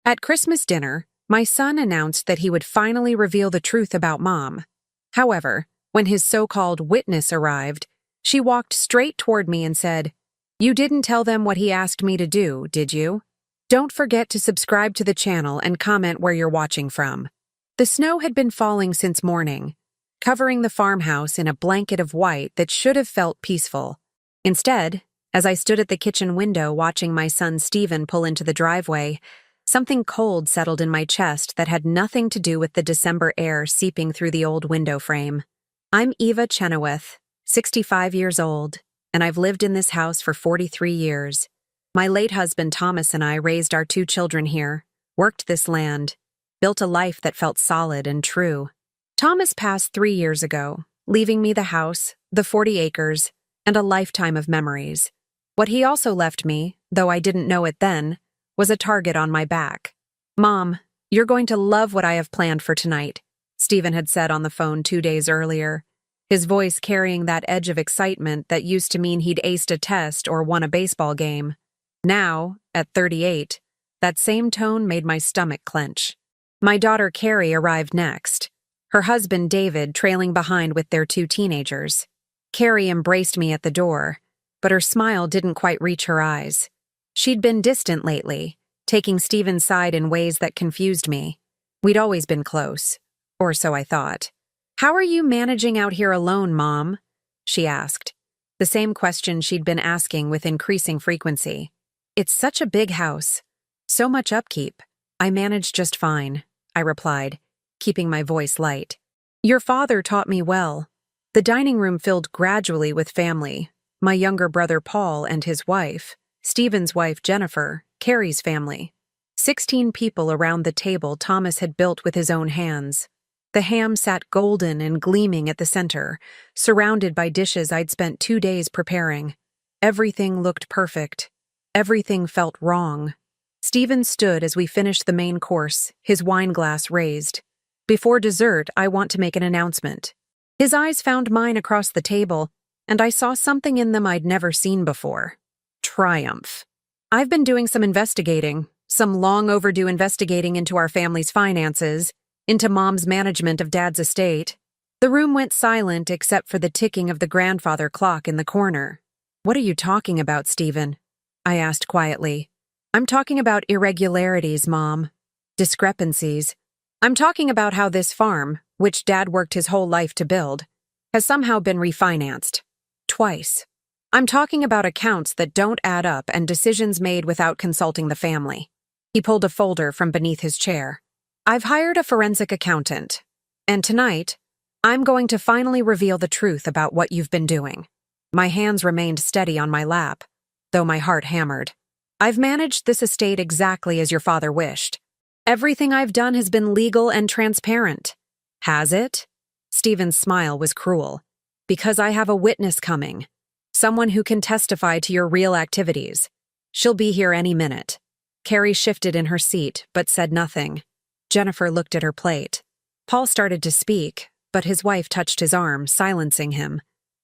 At Christmas dinner, my son announced that he would finally reveal the truth about Mom. However, when his so-called witness arrived, she walked straight toward me and said, "You didn't tell them what he asked me to do, did you? Don't forget to subscribe to the channel and comment where you're watching from." The snow had been falling since morning, covering the farmhouse in a blanket of white that should have felt peaceful. Instead, as I stood at the kitchen window watching my son Stephen pull into the driveway, something cold settled in my chest that had nothing to do with the December air seeping through the old window frame. I'm Eva Chenoweth, 65 years old, and I've lived in this house for 43 years. My late husband Thomas and I raised our 2 children here, worked this land, built a life that felt solid and true. Thomas passed 3 years ago, leaving me the house, the 40 acres, and a lifetime of memories. What he also left me, though I didn't know it then, was a target on my back. "Mom, you're going to love what I have planned for tonight," Stephen had said on the phone 2 days earlier, his voice carrying that edge of excitement that used to mean he'd aced a test or won a baseball game. Now, at 38, that same tone made my stomach clench. My daughter Carrie arrived next, her husband David trailing behind with their 2 teenagers. Carrie embraced me at the door, but her smile didn't quite reach her eyes. She'd been distant lately, taking Stephen's side in ways that confused me. We'd always been close, or so I thought. "How are you managing out here alone, Mom?" she asked, the same question she'd been asking with increasing frequency. "It's such a big house, so much upkeep." "I manage just fine," I replied, keeping my voice light. "Your father taught me well." The dining room filled gradually with family, my younger brother Paul and his wife, Stephen's wife Jennifer, Carrie's family. 16 people around the table Thomas had built with his own hands. The ham sat golden and gleaming at the center, surrounded by dishes I'd spent 2 days preparing. Everything looked perfect. Everything felt wrong. Stephen stood as we finished the main course, his wine glass raised. "Before dessert, I want to make an announcement." His eyes found mine across the table, and I saw something in them I'd never seen before. Triumph. "I've been doing some investigating, some long overdue investigating into our family's finances, into Mom's management of Dad's estate." The room went silent except for the ticking of the grandfather clock in the corner. "What are you talking about, Stephen?" I asked quietly. "I'm talking about irregularities, Mom. Discrepancies. I'm talking about how this farm, which Dad worked his whole life to build, has somehow been refinanced. Twice. I'm talking about accounts that don't add up and decisions made without consulting the family." He pulled a folder from beneath his chair. "I've hired a forensic accountant, and tonight, I'm going to finally reveal the truth about what you've been doing." My hands remained steady on my lap, though my heart hammered. "I've managed this estate exactly as your father wished. Everything I've done has been legal and transparent." "Has it?" Stephen's smile was cruel. "Because I have a witness coming. Someone who can testify to your real activities. She'll be here any minute." Carrie shifted in her seat, but said nothing. Jennifer looked at her plate. Paul started to speak, but his wife touched his arm, silencing him.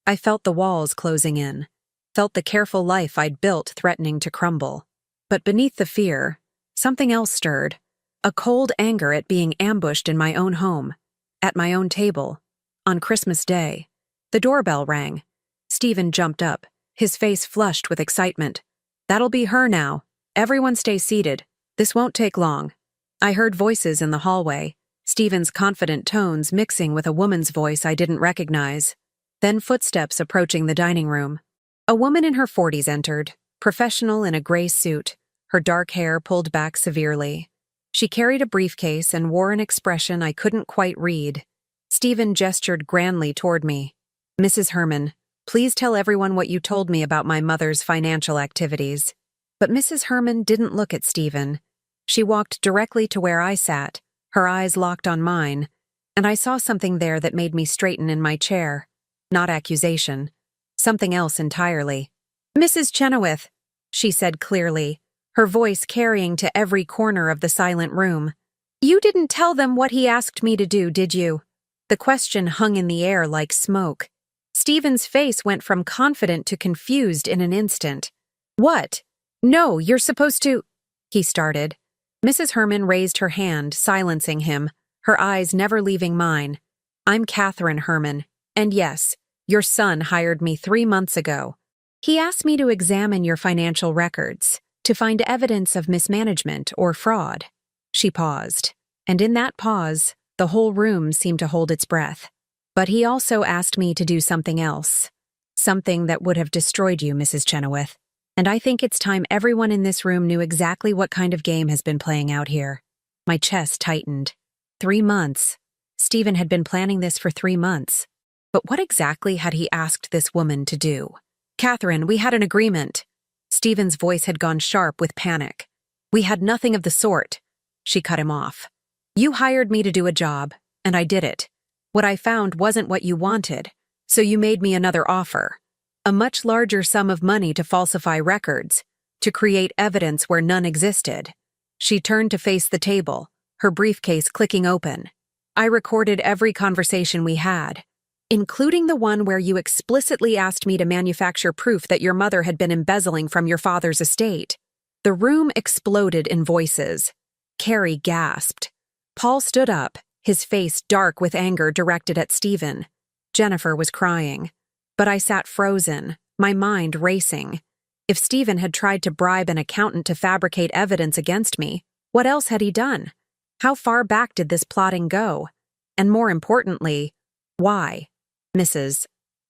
I felt the walls closing in, felt the careful life I'd built threatening to crumble. But beneath the fear, something else stirred. A cold anger at being ambushed in my own home, at my own table, on Christmas Day. The doorbell rang. Stephen jumped up, his face flushed with excitement. "That'll be her now. Everyone stay seated. This won't take long." I heard voices in the hallway, Stephen's confident tones mixing with a woman's voice I didn't recognize. Then footsteps approaching the dining room. A woman in her 40s entered, professional in a gray suit, her dark hair pulled back severely. She carried a briefcase and wore an expression I couldn't quite read. Stephen gestured grandly toward me. "Mrs. Herman, please tell everyone what you told me about my mother's financial activities." But Mrs. Herman didn't look at Stephen. She walked directly to where I sat, her eyes locked on mine, and I saw something there that made me straighten in my chair. Not accusation. Something else entirely. "Mrs. Chenoweth," she said clearly, her voice carrying to every corner of the silent room. "You didn't tell them what he asked me to do, did you?" The question hung in the air like smoke. Stephen's face went from confident to confused in an instant. "What? No, you're supposed to—" he started. Mrs. Herman raised her hand, silencing him, her eyes never leaving mine. I'm Catherine Herman, and yes, your son hired me 3 months ago. He asked me to examine your financial records, to find evidence of mismanagement or fraud. She paused, and in that pause, the whole room seemed to hold its breath. But he also asked me to do something else. Something that would have destroyed you, Mrs. Chenoweth. And I think it's time everyone in this room knew exactly what kind of game has been playing out here. My chest tightened. 3 months. Stephen had been planning this for 3 months. But what exactly had he asked this woman to do? Catherine, we had an agreement. Stephen's voice had gone sharp with panic. We had nothing of the sort. She cut him off. You hired me to do a job, and I did it. What I found wasn't what you wanted, so you made me another offer. A much larger sum of money to falsify records, to create evidence where none existed. She turned to face the table, her briefcase clicking open. I recorded every conversation we had, including the one where you explicitly asked me to manufacture proof that your mother had been embezzling from your father's estate. The room exploded in voices. Carrie gasped. Paul stood up, his face dark with anger directed at Stephen. Jennifer was crying. But I sat frozen, my mind racing. If Stephen had tried to bribe an accountant to fabricate evidence against me, what else had he done? How far back did this plotting go? And more importantly, why? Mrs.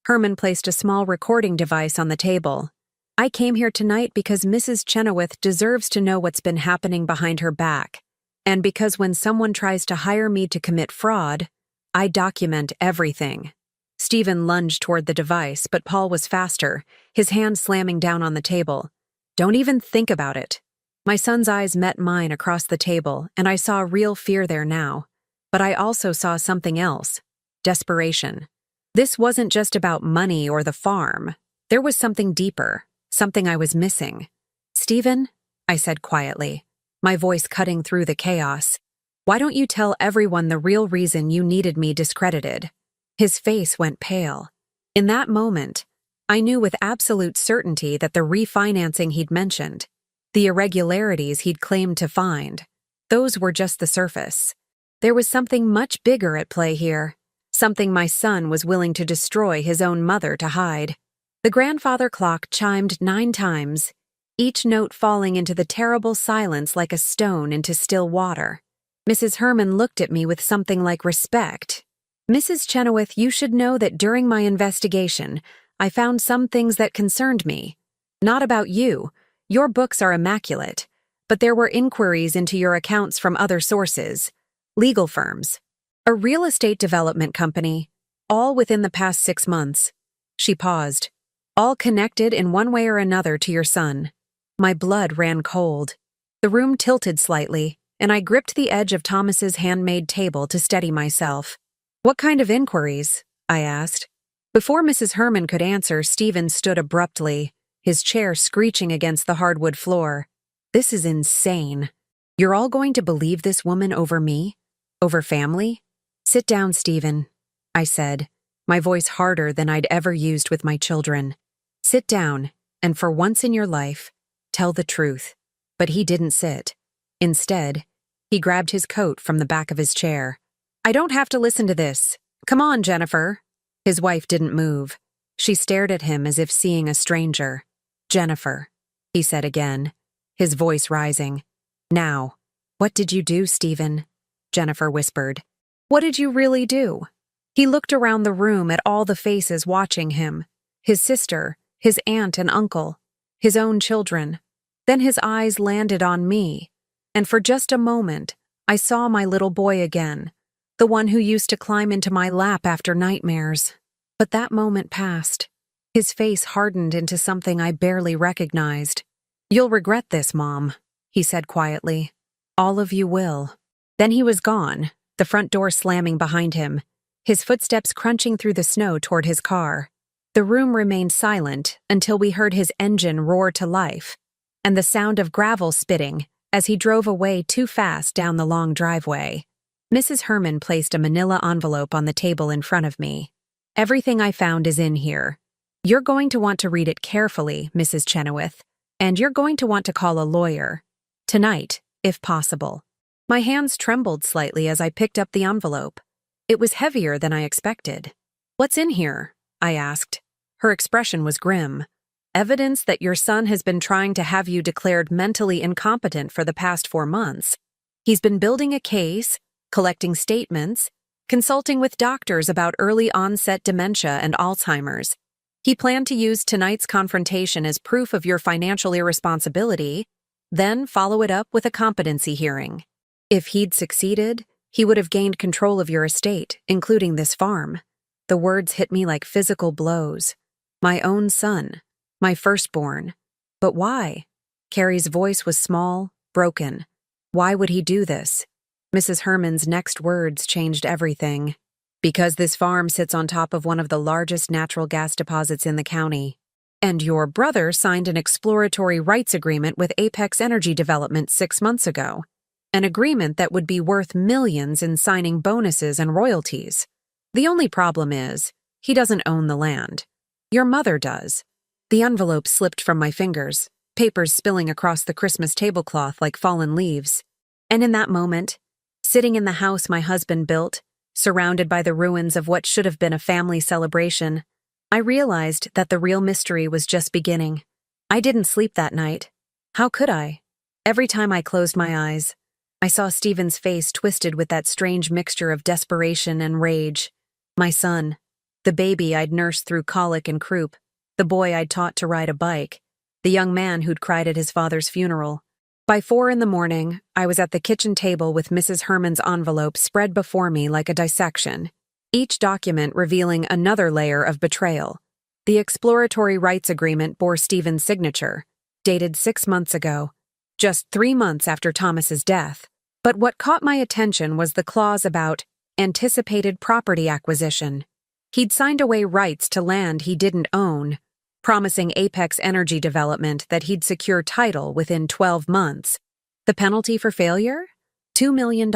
Herman placed a small recording device on the table. I came here tonight because Mrs. Chenoweth deserves to know what's been happening behind her back. And because when someone tries to hire me to commit fraud, I document everything. Stephen lunged toward the device, but Paul was faster, his hand slamming down on the table. Don't even think about it. My son's eyes met mine across the table, and I saw real fear there now. But I also saw something else. Desperation. This wasn't just about money or the farm. There was something deeper, something I was missing. Stephen, I said quietly, my voice cutting through the chaos, why don't you tell everyone the real reason you needed me discredited? His face went pale. In that moment, I knew with absolute certainty that the refinancing he'd mentioned, the irregularities he'd claimed to find, those were just the surface. There was something much bigger at play here, something my son was willing to destroy his own mother to hide. The grandfather clock chimed 9 times, each note falling into the terrible silence like a stone into still water. Mrs. Herman looked at me with something like respect. Mrs. Chenoweth, you should know that during my investigation, I found some things that concerned me. Not about you. Your books are immaculate. But there were inquiries into your accounts from other sources. Legal firms. A real estate development company. All within the past 6 months. She paused. All connected in one way or another to your son. My blood ran cold. The room tilted slightly, and I gripped the edge of Thomas's handmade table to steady myself. What kind of inquiries? I asked. Before Mrs. Herman could answer, Stephen stood abruptly, his chair screeching against the hardwood floor. This is insane. You're all going to believe this woman over me? Over family? Sit down, Stephen, I said, my voice harder than I'd ever used with my children. Sit down, and for once in your life, tell the truth. But he didn't sit. Instead, he grabbed his coat from the back of his chair. I don't have to listen to this. Come on, Jennifer. His wife didn't move. She stared at him as if seeing a stranger. Jennifer, he said again, his voice rising. Now, what did you do, Stephen? Jennifer whispered. What did you really do? He looked around the room at all the faces watching him. His sister, his aunt and uncle, his own children. Then his eyes landed on me, and for just a moment, I saw my little boy again, the one who used to climb into my lap after nightmares. But that moment passed. His face hardened into something I barely recognized. You'll regret this, Mom, he said quietly. All of you will. Then he was gone, the front door slamming behind him, his footsteps crunching through the snow toward his car. The room remained silent until we heard his engine roar to life, and the sound of gravel spitting as he drove away too fast down the long driveway. Mrs. Herman placed a manila envelope on the table in front of me. Everything I found is in here. You're going to want to read it carefully, Mrs. Chenoweth, and you're going to want to call a lawyer. Tonight, if possible. My hands trembled slightly as I picked up the envelope. It was heavier than I expected. "What's in here?" I asked. Her expression was grim. "Evidence that your son has been trying to have you declared mentally incompetent for the past 4 months. He's been building a case, collecting statements, consulting with doctors about early onset dementia and Alzheimer's. He planned to use tonight's confrontation as proof of your financial irresponsibility, then follow it up with a competency hearing. If he'd succeeded, he would have gained control of your estate, including this farm." The words hit me like physical blows. My own son, my firstborn. But why? Carrie's voice was small, broken. Why would he do this? Mrs. Herman's next words changed everything. "Because this farm sits on top of one of the largest natural gas deposits in the county. And your brother signed an exploratory rights agreement with Apex Energy Development 6 months ago. An agreement that would be worth millions in signing bonuses and royalties. The only problem is, he doesn't own the land. Your mother does." The envelope slipped from my fingers, papers spilling across the Christmas tablecloth like fallen leaves. And in that moment, sitting in the house my husband built, surrounded by the ruins of what should have been a family celebration, I realized that the real mystery was just beginning. I didn't sleep that night. How could I? Every time I closed my eyes, I saw Stephen's face twisted with that strange mixture of desperation and rage. My son, the baby I'd nursed through colic and croup, the boy I'd taught to ride a bike, the young man who'd cried at his father's funeral. By 4 a.m, I was at the kitchen table with Mrs. Herman's envelope spread before me like a dissection, each document revealing another layer of betrayal. The exploratory rights agreement bore Stephen's signature, dated 6 months ago, just 3 months after Thomas's death. But what caught my attention was the clause about anticipated property acquisition. He'd signed away rights to land he didn't own, promising Apex Energy Development that he'd secure title within 12 months. The penalty for failure? $2 million.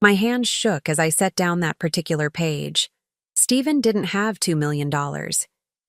My hands shook as I set down that particular page. Stephen didn't have $2 million.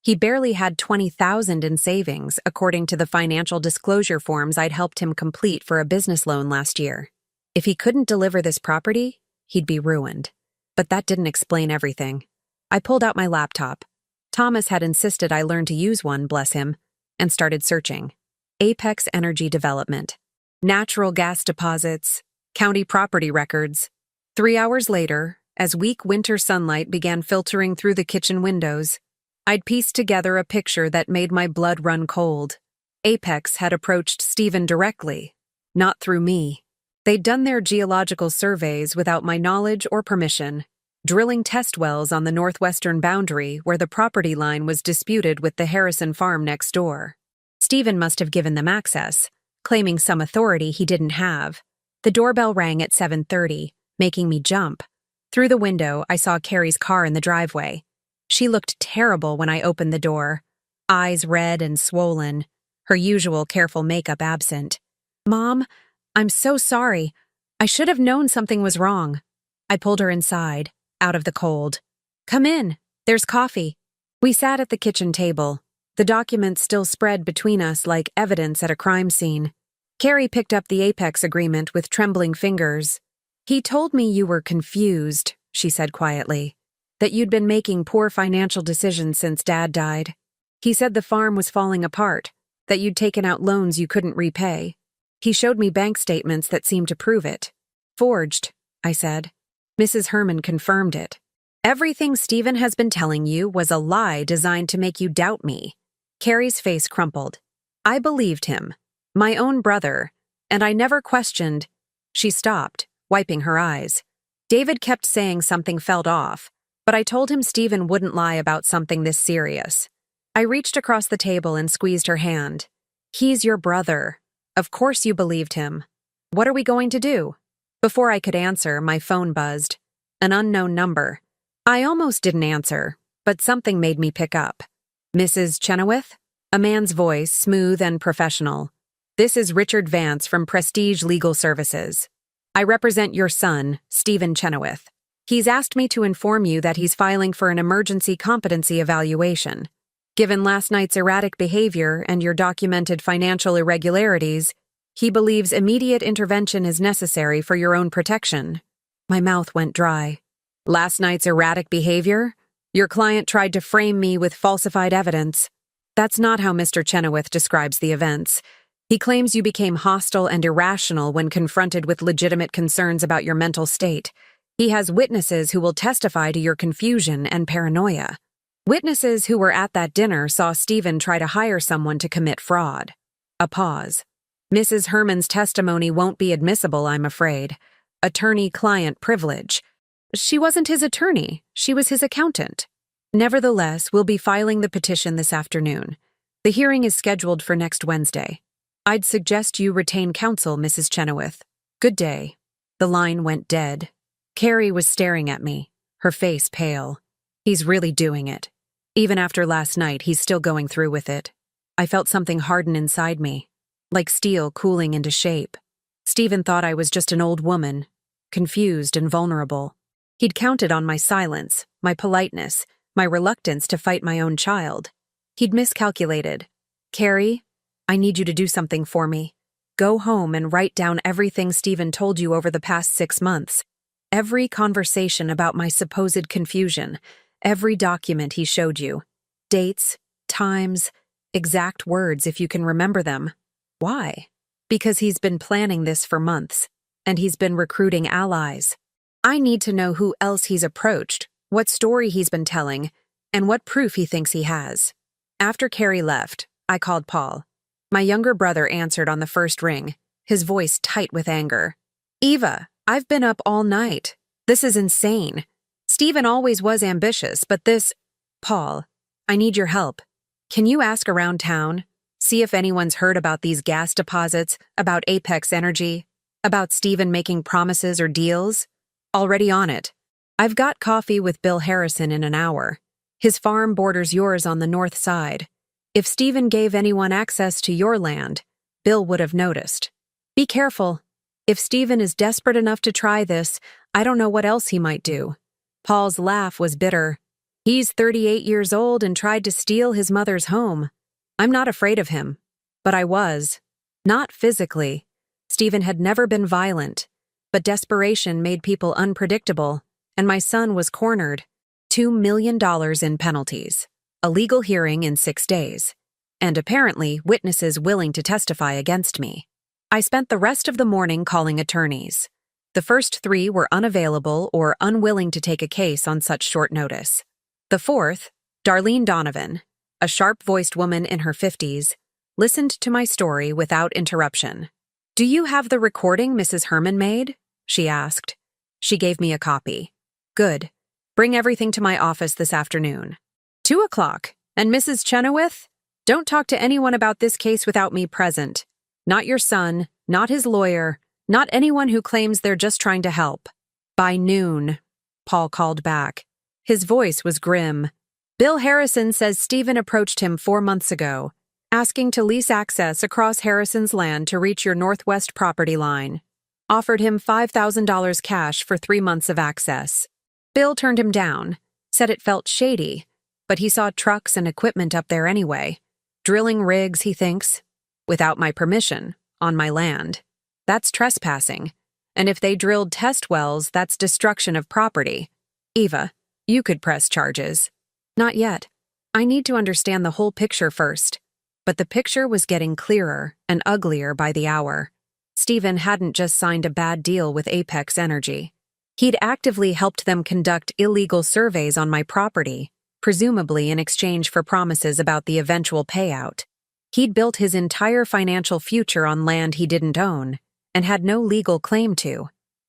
He barely had $20,000 in savings, according to the financial disclosure forms I'd helped him complete for a business loan last year. If he couldn't deliver this property, he'd be ruined. But that didn't explain everything. I pulled out my laptop. Thomas had insisted I learn to use one, bless him, and started searching. Apex Energy Development. Natural gas deposits. County property records. 3 hours later, as weak winter sunlight began filtering through the kitchen windows, I'd pieced together a picture that made my blood run cold. Apex had approached Stephen directly, not through me. They'd done their geological surveys without my knowledge or permission, drilling test wells on the northwestern boundary where the property line was disputed with the Harrison farm next door. Stephen must have given them access, claiming some authority he didn't have. The doorbell rang at 7:30, making me jump. Through the window, I saw Carrie's car in the driveway. She looked terrible when I opened the door, eyes red and swollen, her usual careful makeup absent. "Mom, I'm so sorry. I should have known something was wrong." I pulled her inside, out of the cold. "Come in. There's coffee." We sat at the kitchen table, the documents still spread between us like evidence at a crime scene. Carrie picked up the Apex agreement with trembling fingers. "He told me you were confused," she said quietly, "that you'd been making poor financial decisions since Dad died. He said the farm was falling apart, that you'd taken out loans you couldn't repay. He showed me bank statements that seemed to prove it." "Forged," I said. Mrs. Herman confirmed it. "Everything Stephen has been telling you was a lie designed to make you doubt me." Carrie's face crumpled. "I believed him. My own brother. And I never questioned." She stopped, wiping her eyes. "David kept saying something felt off, but I told him Stephen wouldn't lie about something this serious." I reached across the table and squeezed her hand. "He's your brother. Of course you believed him. What are we going to do?" Before I could answer, my phone buzzed. An unknown number. I almost didn't answer, but something made me pick up. "Mrs. Chenoweth?" A man's voice, smooth and professional. "This is Richard Vance from Prestige Legal Services. I represent your son, Stephen Chenoweth. He's asked me to inform you that he's filing for an emergency competency evaluation. Given last night's erratic behavior and your documented financial irregularities, He believes immediate intervention is necessary for your own protection. My mouth went dry. Last night's erratic behavior? Your client tried to frame me with falsified evidence. That's not how Mr. Chenoweth describes the events. He claims you became hostile and irrational when confronted with legitimate concerns about your mental state. He has witnesses who will testify to your confusion and paranoia. Witnesses who were at that dinner saw Stephen try to hire someone to commit fraud. A pause. Mrs. Herman's testimony won't be admissible, I'm afraid. Attorney-client privilege. She wasn't his attorney, she was his accountant. Nevertheless, we'll be filing the petition this afternoon. The hearing is scheduled for next Wednesday. I'd suggest you retain counsel, Mrs. Chenoweth. Good day. The line went dead. Carrie was staring at me, her face pale. He's really doing it. Even after last night, he's still going through with it. I felt something harden inside me, like steel cooling into shape. Stephen thought I was just an old woman, confused and vulnerable. He'd counted on my silence, my politeness, my reluctance to fight my own child. He'd miscalculated. Carrie, I need you to do something for me. Go home and write down everything Stephen told you over the past 6 months. Every conversation about my supposed confusion, every document he showed you. Dates, times, exact words if you can remember them. Why? Because he's been planning this for months, and he's been recruiting allies. I need to know who else he's approached, what story he's been telling, and what proof he thinks he has. After Carrie left, I called Paul. My younger brother answered on the first ring, his voice tight with anger. Eva, I've been up all night. This is insane. Stephen always was ambitious, but this… Paul, I need your help. Can you ask around town? See if anyone's heard about these gas deposits, about Apex Energy, about Stephen making promises or deals? Already on it. I've got coffee with Bill Harrison in an hour. His farm borders yours on the north side. If Stephen gave anyone access to your land, Bill would have noticed. Be careful. If Stephen is desperate enough to try this, I don't know what else he might do. Paul's laugh was bitter. He's 38 years old and tried to steal his mother's home. I'm not afraid of him. But I was. Not physically. Stephen had never been violent. But desperation made people unpredictable, and my son was cornered. $2 million in penalties. A legal hearing in 6 days. And apparently witnesses willing to testify against me. I spent the rest of the morning calling attorneys. The first 3 were unavailable or unwilling to take a case on such short notice. The fourth, Darlene Donovan, a sharp-voiced woman in her 50s, listened to my story without interruption. Do you have the recording Mrs. Herman made? She asked. She gave me a copy. Good. Bring everything to my office this afternoon. 2 o'clock. And Mrs. Chenoweth? Don't talk to anyone about this case without me present. Not your son, not his lawyer, not anyone who claims they're just trying to help. By noon, Paul called back. His voice was grim. Bill Harrison says Stephen approached him 4 months ago, asking to lease access across Harrison's land to reach your northwest property line. Offered him $5,000 cash for 3 months of access. Bill turned him down, said it felt shady, but he saw trucks and equipment up there anyway. Drilling rigs, he thinks. Without my permission, on my land. That's trespassing. And if they drilled test wells, that's destruction of property. Eva, you could press charges. Not yet. I need to understand the whole picture first. But the picture was getting clearer and uglier by the hour. Stephen hadn't just signed a bad deal with Apex Energy. He'd actively helped them conduct illegal surveys on my property, presumably in exchange for promises about the eventual payout. He'd built his entire financial future on land he didn't own and had no legal claim to.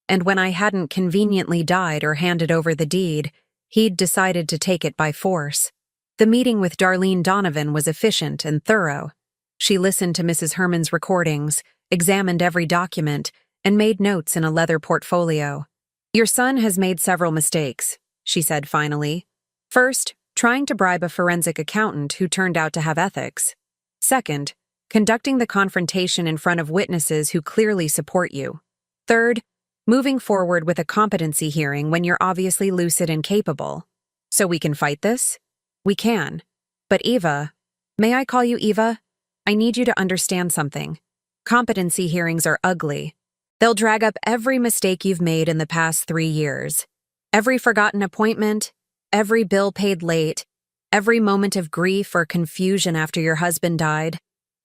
And when I hadn't conveniently died or handed over the deed, he'd decided to take it by force. The meeting with Darlene Donovan was efficient and thorough. She listened to Mrs. Herman's recordings, examined every document, and made notes in a leather portfolio. Your son has made several mistakes, she said finally. First, trying to bribe a forensic accountant who turned out to have ethics. Second, conducting the confrontation in front of witnesses who clearly support you. Third, moving forward with a competency hearing when you're obviously lucid and capable. So we can fight this? We can. But Eva, may I call you Eva? I need you to understand something. Competency hearings are ugly. They'll drag up every mistake you've made in the past 3 years. Every forgotten appointment, every bill paid late, every moment of grief or confusion after your husband died.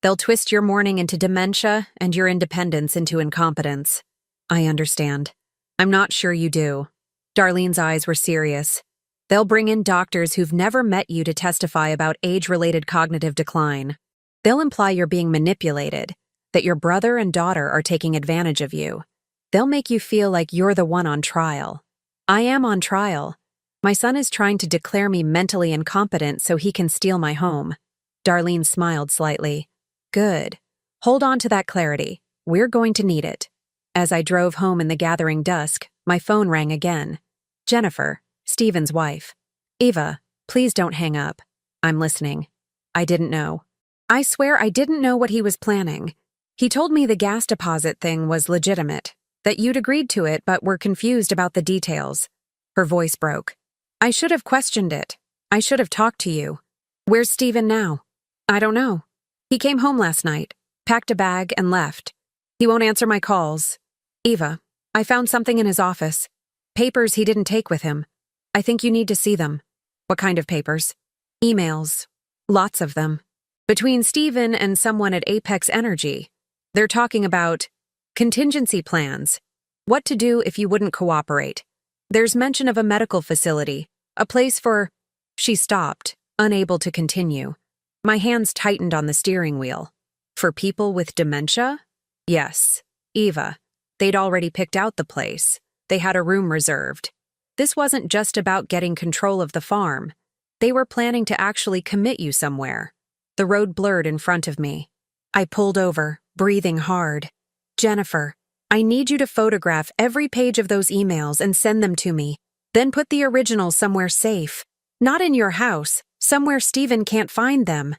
They'll twist your mourning into dementia and your independence into incompetence. I understand. I'm not sure you do. Darlene's eyes were serious. They'll bring in doctors who've never met you to testify about age-related cognitive decline. They'll imply you're being manipulated, that your brother and daughter are taking advantage of you. They'll make you feel like you're the one on trial. I am on trial. My son is trying to declare me mentally incompetent so he can steal my home. Darlene smiled slightly. Good. Hold on to that clarity. We're going to need it. As I drove home in the gathering dusk, my phone rang again. Jennifer, Stephen's wife. Eva, please don't hang up. I'm listening. I didn't know. I swear I didn't know what he was planning. He told me the gas deposit thing was legitimate, that you'd agreed to it but were confused about the details. Her voice broke. I should have questioned it. I should have talked to you. Where's Stephen now? I don't know. He came home last night, packed a bag, and left. He won't answer my calls. Eva, I found something in his office. Papers he didn't take with him. I think you need to see them. What kind of papers? Emails. Lots of them. Between Stephen and someone at Apex Energy. They're talking about contingency plans. What to do if you wouldn't cooperate. There's mention of a medical facility, a place for... She stopped, unable to continue. My hands tightened on the steering wheel. For people with dementia? Yes. Eva. They'd already picked out the place. They had a room reserved. This wasn't just about getting control of the farm. They were planning to actually commit you somewhere. The road blurred in front of me. I pulled over, breathing hard. Jennifer, I need you to photograph every page of those emails and send them to me. Then put the originals somewhere safe. Not in your house, somewhere Stephen can't find them.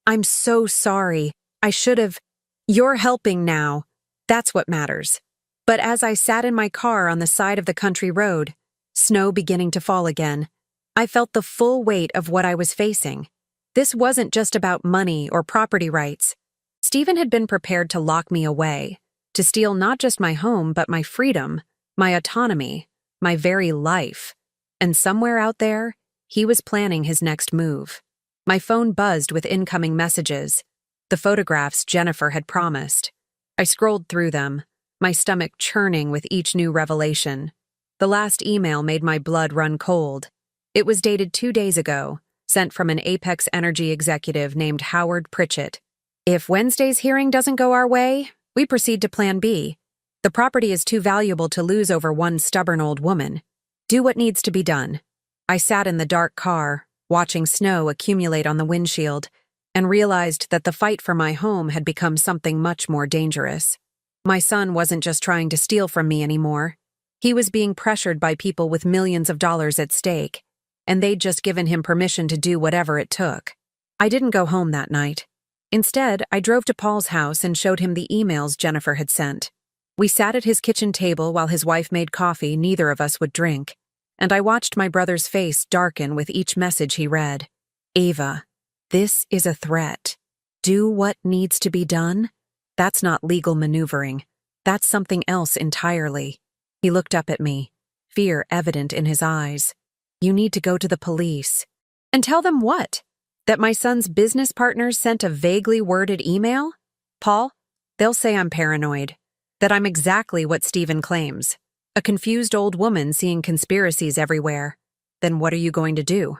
I'm so sorry. I should have... You're helping now. That's what matters. But as I sat in my car on the side of the country road, snow beginning to fall again, I felt the full weight of what I was facing. This wasn't just about money or property rights. Stephen had been prepared to lock me away, to steal not just my home but my freedom, my autonomy, my very life. And somewhere out there, he was planning his next move. My phone buzzed with incoming messages, the photographs Jennifer had promised. I scrolled through them, my stomach churning with each new revelation. The last email made my blood run cold. It was dated 2 days ago, sent from an Apex Energy executive named Howard Pritchett. If Wednesday's hearing doesn't go our way, we proceed to Plan B. The property is too valuable to lose over one stubborn old woman. Do what needs to be done. I sat in the dark car, watching snow accumulate on the windshield, and realized that the fight for my home had become something much more dangerous. My son wasn't just trying to steal from me anymore. He was being pressured by people with millions of dollars at stake, and they'd just given him permission to do whatever it took. I didn't go home that night. Instead, I drove to Paul's house and showed him the emails Jennifer had sent. We sat at his kitchen table while his wife made coffee neither of us would drink, and I watched my brother's face darken with each message he read. Ava, this is a threat. Do what needs to be done? That's not legal maneuvering. That's something else entirely. He looked up at me, fear evident in his eyes. You need to go to the police. And tell them what? That my son's business partners sent a vaguely worded email? Paul, they'll say I'm paranoid. That I'm exactly what Stephen claims. A confused old woman seeing conspiracies everywhere. Then what are you going to do?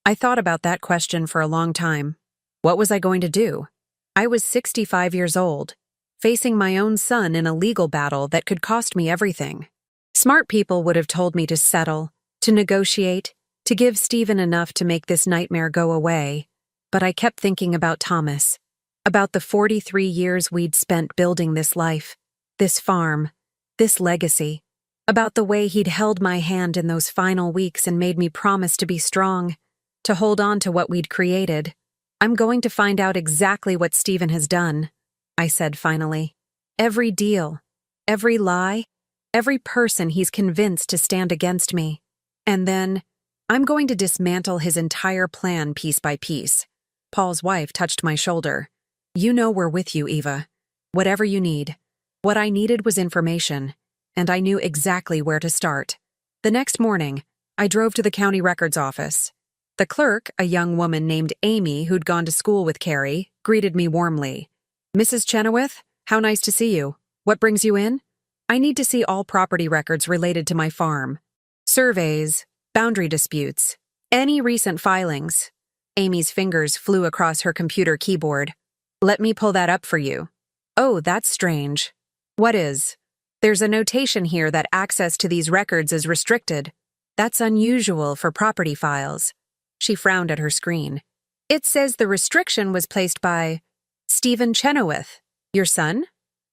I thought about that question for a long time. What was I going to do? I was 65 years old, facing my own son in a legal battle that could cost me everything. Smart people would have told me to settle, to negotiate, to give Stephen enough to make this nightmare go away. But I kept thinking about Thomas, about the 43 years we'd spent building this life, this farm, this legacy, about the way he'd held my hand in those final weeks and made me promise to be strong, to hold on to what we'd created. I'm going to find out exactly what Stephen has done, I said finally. Every deal, every lie, every person he's convinced to stand against me. And then, I'm going to dismantle his entire plan piece by piece. Paul's wife touched my shoulder. You know we're with you, Eva. Whatever you need. What I needed was information, and I knew exactly where to start. The next morning, I drove to the county records office. The clerk, a young woman named Amy who'd gone to school with Carrie, greeted me warmly. "Mrs. Chenoweth, how nice to see you. What brings you in?" "I need to see all property records related to my farm. Surveys, boundary disputes, any recent filings." Amy's fingers flew across her computer keyboard. "Let me pull that up for you." "Oh, that's strange." "What is?" "There's a notation here that access to these records is restricted. That's unusual for property files." She frowned at her screen. "It says the restriction was placed by Stephen Chenoweth, your son?"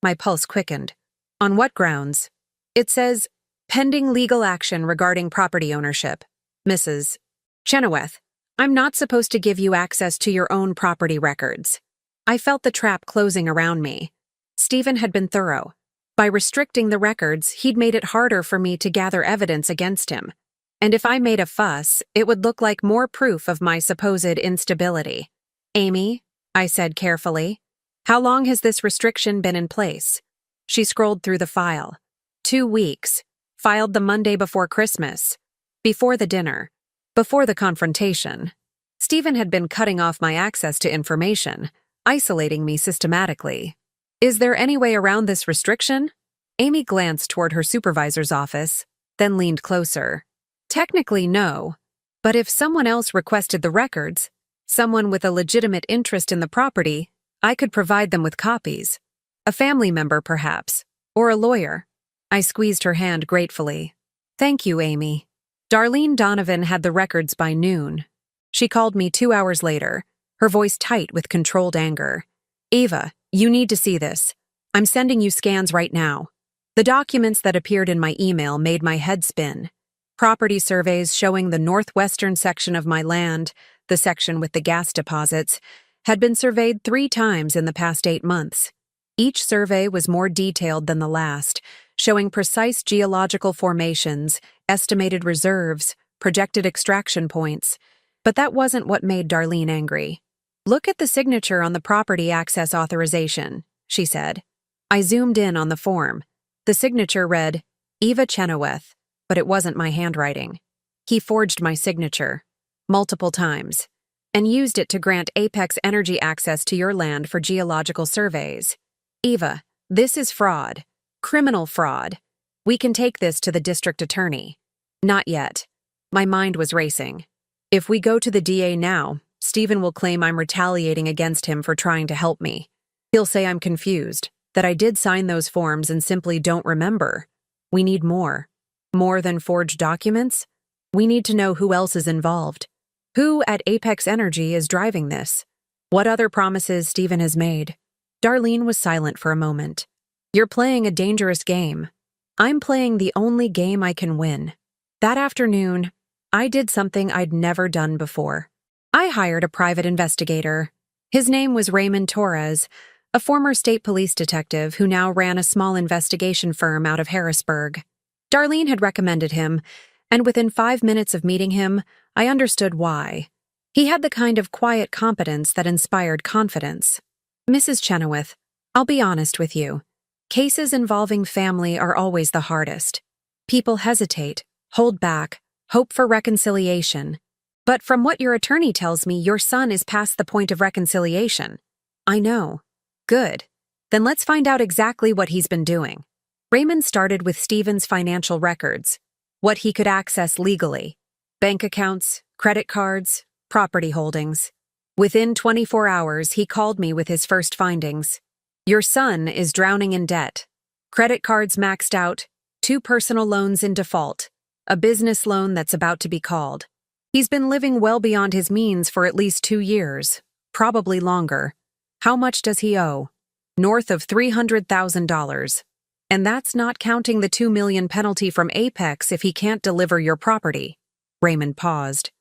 My pulse quickened. "On what grounds?" "It says, pending legal action regarding property ownership. Mrs. Chenoweth, I'm not supposed to give you access to your own property records." I felt the trap closing around me. Stephen had been thorough. By restricting the records, he'd made it harder for me to gather evidence against him. And if I made a fuss, it would look like more proof of my supposed instability. "Amy," I said carefully, "how long has this restriction been in place?" She scrolled through the file. 2 weeks. Filed the Monday before Christmas. Before the dinner. Before the confrontation. Stephen had been cutting off my access to information, isolating me systematically. "Is there any way around this restriction?" Amy glanced toward her supervisor's office, then leaned closer. "Technically, no. But if someone else requested the records, someone with a legitimate interest in the property, I could provide them with copies. A family member, perhaps, or a lawyer." I squeezed her hand gratefully. "Thank you, Amy." Darlene Donovan had the records by noon. She called me 2 hours later, her voice tight with controlled anger. "Eva, you need to see this. I'm sending you scans right now." The documents that appeared in my email made my head spin. Property surveys showing the northwestern section of my land, the section with the gas deposits, had been surveyed 3 times in the past 8 months. Each survey was more detailed than the last, showing precise geological formations, estimated reserves, projected extraction points. But that wasn't what made Darlene angry. "Look at the signature on the property access authorization," she said. I zoomed in on the form. The signature read, "Eva Chenoweth," but it wasn't my handwriting. He forged my signature, multiple times, and used it to grant Apex Energy access to your land for geological surveys. "Eva, this is fraud. Criminal fraud. We can take this to the district attorney." "Not yet." My mind was racing. "If we go to the DA now, Stephen will claim I'm retaliating against him for trying to help me. He'll say I'm confused, that I did sign those forms and simply don't remember. We need more. More than forged documents? We need to know who else is involved. Who at Apex Energy is driving this? What other promises Stephen has made?" Darlene was silent for a moment. "You're playing a dangerous game. I'm playing the only game I can win." That afternoon, I did something I'd never done before. I hired a private investigator. His name was Raymond Torres, a former state police detective who now ran a small investigation firm out of Harrisburg. Darlene had recommended him, and within 5 minutes of meeting him, I understood why. He had the kind of quiet competence that inspired confidence. "Mrs. Chenoweth, I'll be honest with you. Cases involving family are always the hardest. People hesitate, hold back, hope for reconciliation. But from what your attorney tells me, your son is past the point of reconciliation." "I know." "Good. Then let's find out exactly what he's been doing." Raymond started with Stephen's financial records, what he could access legally: bank accounts, credit cards, property holdings. Within 24 hours, he called me with his first findings. "Your son is drowning in debt. Credit cards maxed out, 2 personal loans in default, a business loan that's about to be called. He's been living well beyond his means for at least 2 years, probably longer. How much does he owe? North of $300,000. And that's not counting the $2 million penalty from Apex if he can't deliver your property." Raymond paused.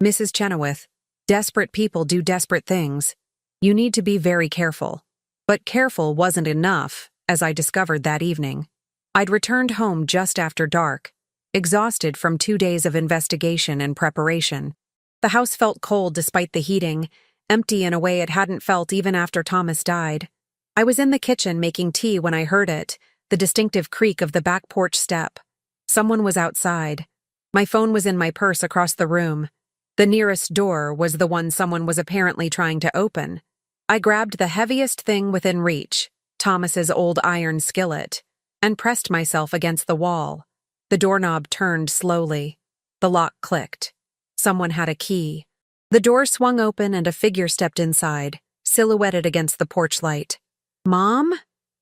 "Mrs. Chenoweth, desperate people do desperate things. You need to be very careful." But careful wasn't enough, as I discovered that evening. I'd returned home just after dark, exhausted from 2 days of investigation and preparation. The house felt cold despite the heating, empty in a way it hadn't felt even after Thomas died. I was in the kitchen making tea when I heard it, the distinctive creak of the back porch step. Someone was outside. My phone was in my purse across the room. The nearest door was the one someone was apparently trying to open. I grabbed the heaviest thing within reach, Thomas's old iron skillet, and pressed myself against the wall. The doorknob turned slowly. The lock clicked. Someone had a key. The door swung open and a figure stepped inside, silhouetted against the porch light. "Mom?"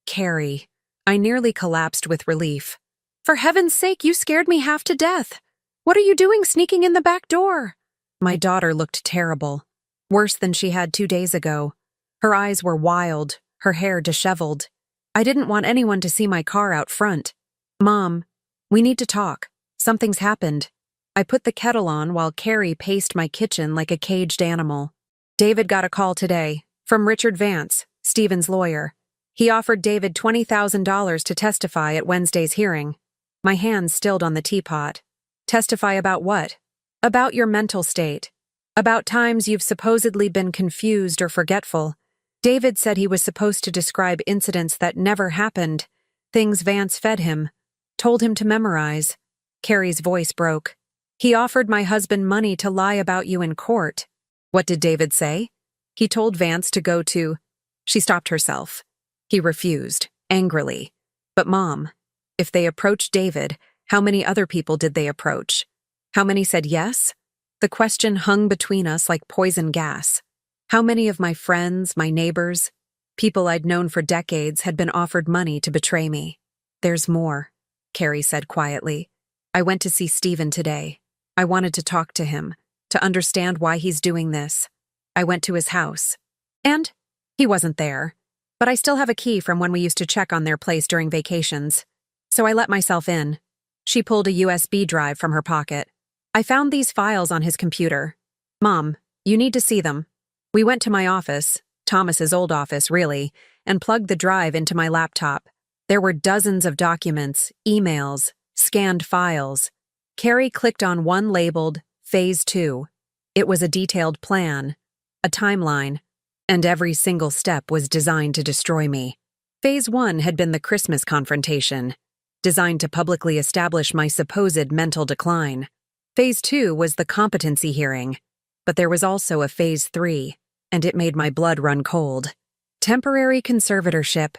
"Carrie." I nearly collapsed with relief. "For heaven's sake, you scared me half to death. What are you doing sneaking in the back door?" My daughter looked terrible, worse than she had 2 days ago. Her eyes were wild, her hair disheveled. I didn't want anyone to see my car out front. "Mom, we need to talk. Something's happened." I put the kettle on while Carrie paced my kitchen like a caged animal. "David got a call today, from Richard Vance, Stephen's lawyer. He offered David $20,000 to testify at Wednesday's hearing." My hands stilled on the teapot. "Testify about what?" "About your mental state. About times you've supposedly been confused or forgetful. David said he was supposed to describe incidents that never happened, things Vance fed him, told him to memorize." Carrie's voice broke. "He offered my husband money to lie about you in court." "What did David say?" "He told Vance to go to—" She stopped herself. He refused, angrily. "But Mom, if they approached David, how many other people did they approach? How many said yes?" The question hung between us like poison gas. How many of my friends, my neighbors, people I'd known for decades had been offered money to betray me? "There's more," Carrie said quietly. "I went to see Stephen today. I wanted to talk to him, to understand why he's doing this. I went to his house. And he wasn't there. But I still have a key from when we used to check on their place during vacations. So I let myself in." She pulled a USB drive from her pocket. "I found these files on his computer. Mom, you need to see them." We went to my office, Thomas's old office, really, and plugged the drive into my laptop. There were dozens of documents, emails, scanned files. Carrie clicked on one labeled Phase 2. It was a detailed plan, a timeline, and every single step was designed to destroy me. Phase 1 had been the Christmas confrontation, designed to publicly establish my supposed mental decline. Phase 2 was the competency hearing, but there was also a Phase 3, and it made my blood run cold. "Temporary conservatorship,"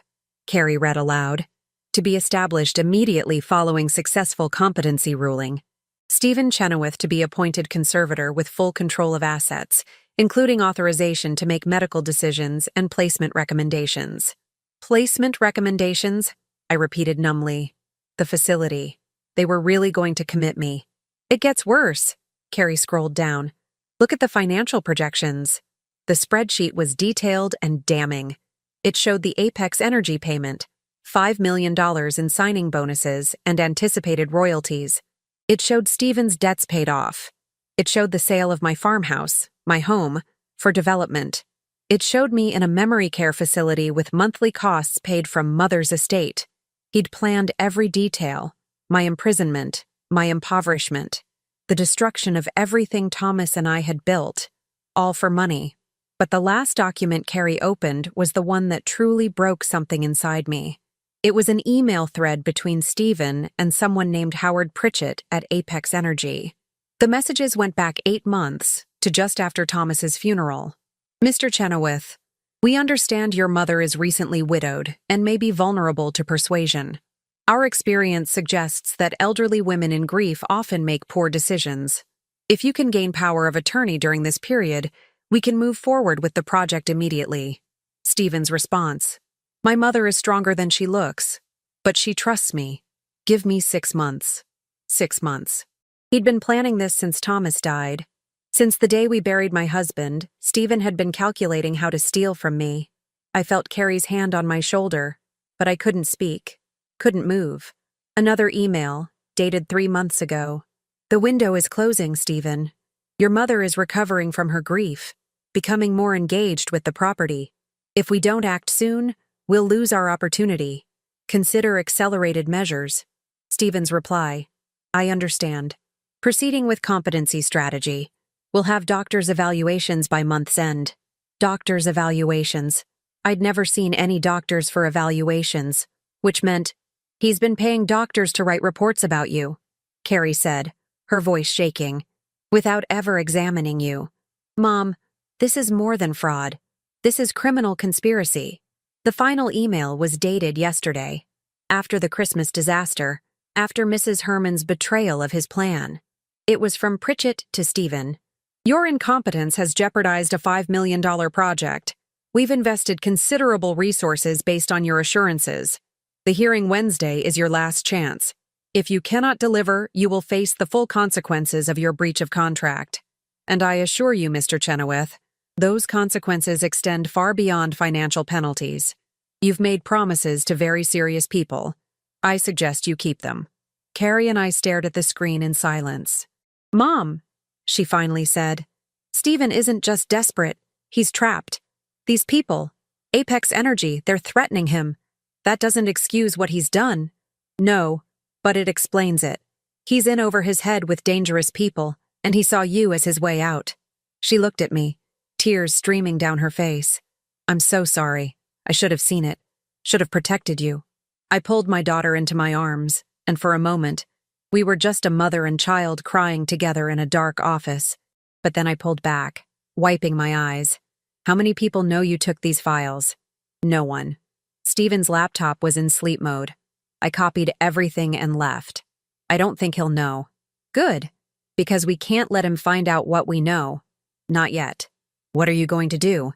Carrie read aloud, "to be established immediately following successful competency ruling. Stephen Chenoweth to be appointed conservator with full control of assets, including authorization to make medical decisions and placement recommendations." "Placement recommendations?" I repeated numbly. The facility. They were really going to commit me. "It gets worse," Carrie scrolled down. "Look at the financial projections." The spreadsheet was detailed and damning. It showed the Apex Energy payment, $5 million in signing bonuses and anticipated royalties. It showed Stephen's debts paid off. It showed the sale of my farmhouse, my home, for development. It showed me in a memory care facility with monthly costs paid from Mother's estate. He'd planned every detail, my imprisonment, my impoverishment, the destruction of everything Thomas and I had built, all for money. But the last document Carrie opened was the one that truly broke something inside me. It was an email thread between Stephen and someone named Howard Pritchett at Apex Energy. The messages went back 8 months, to just after Thomas's funeral. "Mr. Chenoweth, we understand your mother is recently widowed and may be vulnerable to persuasion. Our experience suggests that elderly women in grief often make poor decisions. If you can gain power of attorney during this period, we can move forward with the project immediately." Stephen's response: "My mother is stronger than she looks, but she trusts me. Give me 6 months." 6 months. He'd been planning this since Thomas died. Since the day we buried my husband, Stephen had been calculating how to steal from me. I felt Carrie's hand on my shoulder, but I couldn't speak, couldn't move. Another email, dated 3 months ago. "The window is closing, Stephen. Your mother is recovering from her grief, becoming more engaged with the property. If we don't act soon, we'll lose our opportunity. Consider accelerated measures." Stephen's reply: "I understand. Proceeding with competency strategy. We'll have doctors' evaluations by month's end." Doctors' evaluations. I'd never seen any doctors for evaluations, which meant, "He's been paying doctors to write reports about you," Carrie said, her voice shaking, "without ever examining you. Mom, this is more than fraud. This is criminal conspiracy." The final email was dated yesterday, after the Christmas disaster, after Mrs. Herman's betrayal of his plan. It was from Pritchett to Stephen. "Your incompetence has jeopardized a $5 million project. We've invested considerable resources based on your assurances. The hearing Wednesday is your last chance. If you cannot deliver, you will face the full consequences of your breach of contract. And I assure you, Mr. Chenoweth, those consequences extend far beyond financial penalties. You've made promises to very serious people. I suggest you keep them." Carrie and I stared at the screen in silence. "Mom," she finally said, "Stephen isn't just desperate, he's trapped. These people, Apex Energy, they're threatening him. That doesn't excuse what he's done." "No, but it explains it. He's in over his head with dangerous people, and he saw you as his way out." She looked at me, tears streaming down her face. "I'm so sorry. I should have seen it. Should have protected you." I pulled my daughter into my arms, and for a moment, we were just a mother and child crying together in a dark office. But then I pulled back, wiping my eyes. "How many people know you took these files?" "No one." Stephen's laptop was in sleep mode. I copied everything and left. "I don't think he'll know." "Good, because we can't let him find out what we know. Not yet." "What are you going to do?"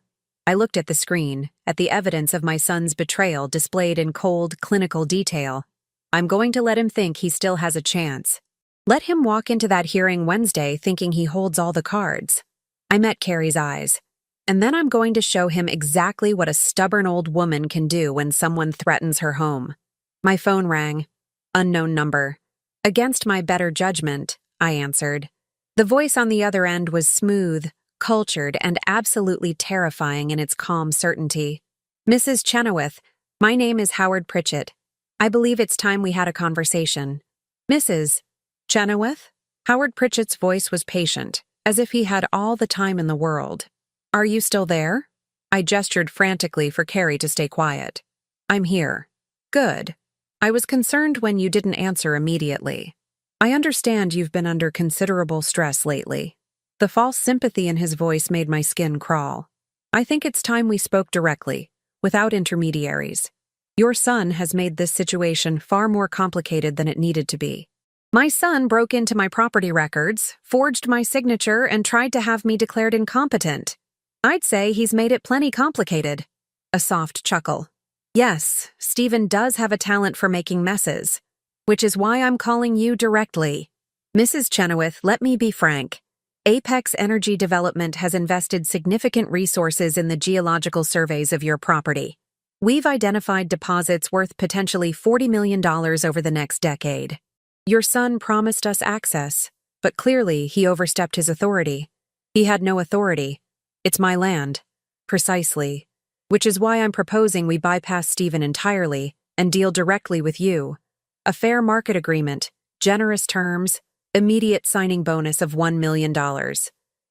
I looked at the screen, at the evidence of my son's betrayal displayed in cold, clinical detail. "I'm going to let him think he still has a chance. Let him walk into that hearing Wednesday thinking he holds all the cards." I met Carrie's eyes. "And then I'm going to show him exactly what a stubborn old woman can do when someone threatens her home." My phone rang. Unknown number. Against my better judgment, I answered. The voice on the other end was smooth, cultured, and absolutely terrifying in its calm certainty. "Mrs. Chenoweth, my name is Howard Pritchett. I believe it's time we had a conversation." "Mrs. Chenoweth?" Howard Pritchett's voice was patient, as if he had all the time in the world. "Are you still there?" I gestured frantically for Carrie to stay quiet. "I'm here." "Good. I was concerned when you didn't answer immediately. I understand you've been under considerable stress lately." The false sympathy in his voice made my skin crawl. "I think it's time we spoke directly, without intermediaries. Your son has made this situation far more complicated than it needed to be. My son broke into my property records, forged my signature, and tried to have me declared incompetent. I'd say he's made it plenty complicated." A soft chuckle. "Yes, Stephen does have a talent for making messes, which is why I'm calling you directly. Mrs. Chenoweth, let me be frank. Apex Energy Development has invested significant resources in the geological surveys of your property. We've identified deposits worth potentially $40 million over the next decade. Your son promised us access, but clearly he overstepped his authority. He had no authority. It's my land." "Precisely. Which is why I'm proposing we bypass Stephen entirely and deal directly with you. A fair market agreement, generous terms, immediate signing bonus of $1 million.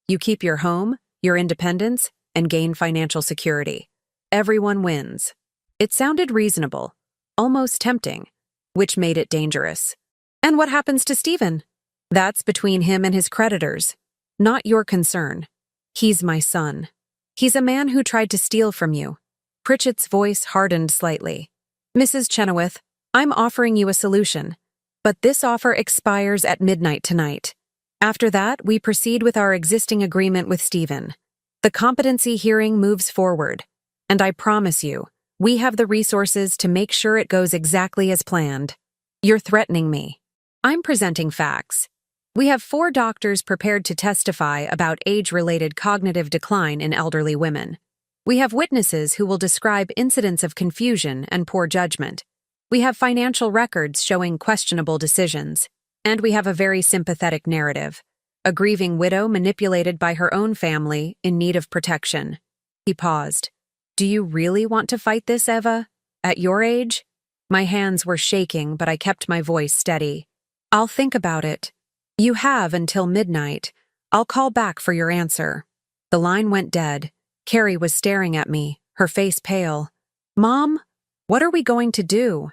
You keep your home, your independence, and gain financial security. Everyone wins." It sounded reasonable, almost tempting, which made it dangerous. "And what happens to Stephen?" "That's between him and his creditors. Not your concern. He's my son. He's a man who tried to steal from you." Pritchett's voice hardened slightly. "Mrs. Chenoweth, I'm offering you a solution, but this offer expires at midnight tonight. After that, we proceed with our existing agreement with Stephen. The competency hearing moves forward, and I promise you, we have the resources to make sure it goes exactly as planned." "You're threatening me." "I'm presenting facts. We have 4 doctors prepared to testify about age-related cognitive decline in elderly women. We have witnesses who will describe incidents of confusion and poor judgment. We have financial records showing questionable decisions. And we have a very sympathetic narrative. A grieving widow manipulated by her own family in need of protection." He paused. "Do you really want to fight this, Eva? At your age?" My hands were shaking, but I kept my voice steady. "I'll think about it. You have until midnight. I'll call back for your answer." The line went dead. Carrie was staring at me, her face pale. "Mom, what are we going to do?"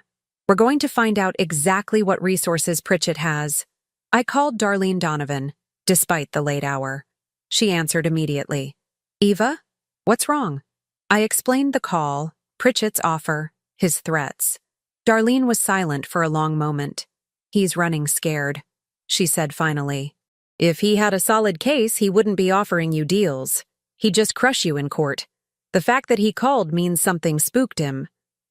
"We're going to find out exactly what resources Pritchett has." I called Darlene Donovan, despite the late hour. She answered immediately. "Eva, what's wrong?" I explained the call, Pritchett's offer, his threats. Darlene was silent for a long moment. "He's running scared," she said finally. "If he had a solid case, he wouldn't be offering you deals. He'd just crush you in court. The fact that he called means something spooked him.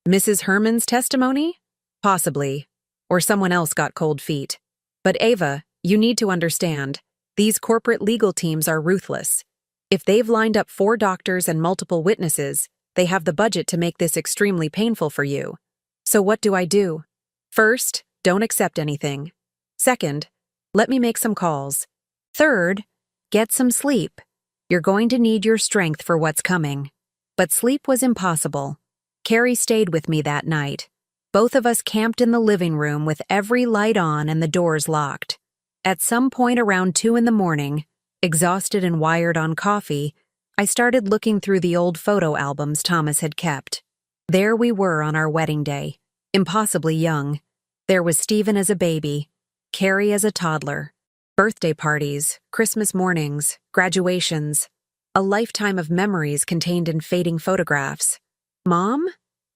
Mrs. Herman's testimony? Possibly. Or someone else got cold feet. But Ava, you need to understand, these corporate legal teams are ruthless. If they've lined up 4 doctors and multiple witnesses, they have the budget to make this extremely painful for you. So what do I do? First, don't accept anything. Second, let me make some calls. Third, get some sleep. You're going to need your strength for what's coming." But sleep was impossible. Carrie stayed with me that night. Both of us camped in the living room with every light on and the doors locked. At some point around 2 in the morning, exhausted and wired on coffee, I started looking through the old photo albums Thomas had kept. There we were on our wedding day, impossibly young. There was Stephen as a baby, Carrie as a toddler, birthday parties, Christmas mornings, graduations, a lifetime of memories contained in fading photographs. "Mom?"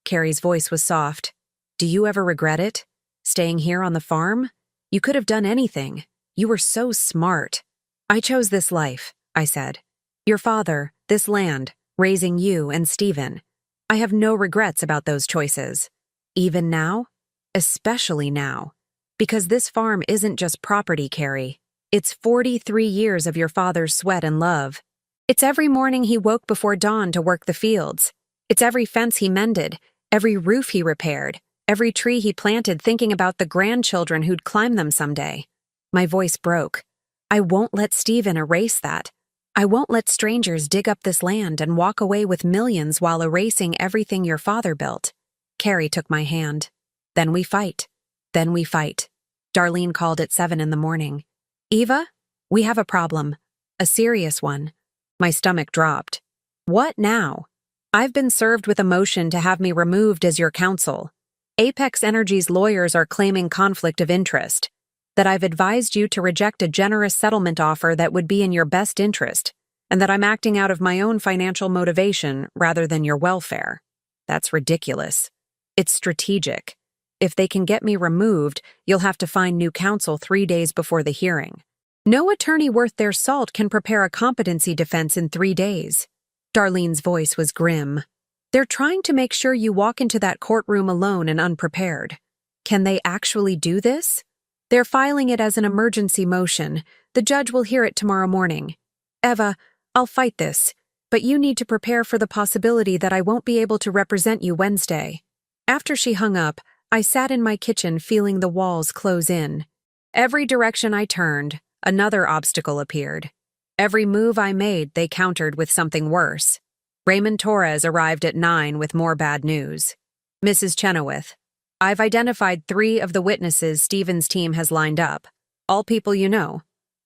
Carrie's voice was soft. "Do you ever regret it? Staying here on the farm? You could have done anything. You were so smart." "I chose this life," I said. "Your father, this land, raising you and Stephen. I have no regrets about those choices. Even now? Especially now. Because this farm isn't just property, Carrie. It's 43 years of your father's sweat and love. It's every morning he woke before dawn to work the fields. It's every fence he mended, every roof he repaired, every tree he planted thinking about the grandchildren who'd climb them someday." My voice broke. "I won't let Stephen erase that. I won't let strangers dig up this land and walk away with millions while erasing everything your father built." Carrie took my hand. "Then we fight. Then we fight." Darlene called at 7 in the morning. "Eva, we have a problem. A serious one." My stomach dropped. "What now?" "I've been served with a motion to have me removed as your counsel. Apex Energy's lawyers are claiming conflict of interest. That I've advised you to reject a generous settlement offer that would be in your best interest, and that I'm acting out of my own financial motivation rather than your welfare. That's ridiculous. It's strategic. If they can get me removed, you'll have to find new counsel 3 days before the hearing. No attorney worth their salt can prepare a competency defense in 3 days. Darlene's voice was grim. They're trying to make sure you walk into that courtroom alone and unprepared. Can they actually do this? They're filing it as an emergency motion. The judge will hear it tomorrow morning. Eva, I'll fight this, but you need to prepare for the possibility that I won't be able to represent you Wednesday. After she hung up, I sat in my kitchen feeling the walls close in. Every direction I turned, another obstacle appeared. Every move I made, they countered with something worse. Raymond Torres arrived at 9 with more bad news. "Mrs. Chenoweth, I've identified 3 of the witnesses Stephen's team has lined up, all people you know,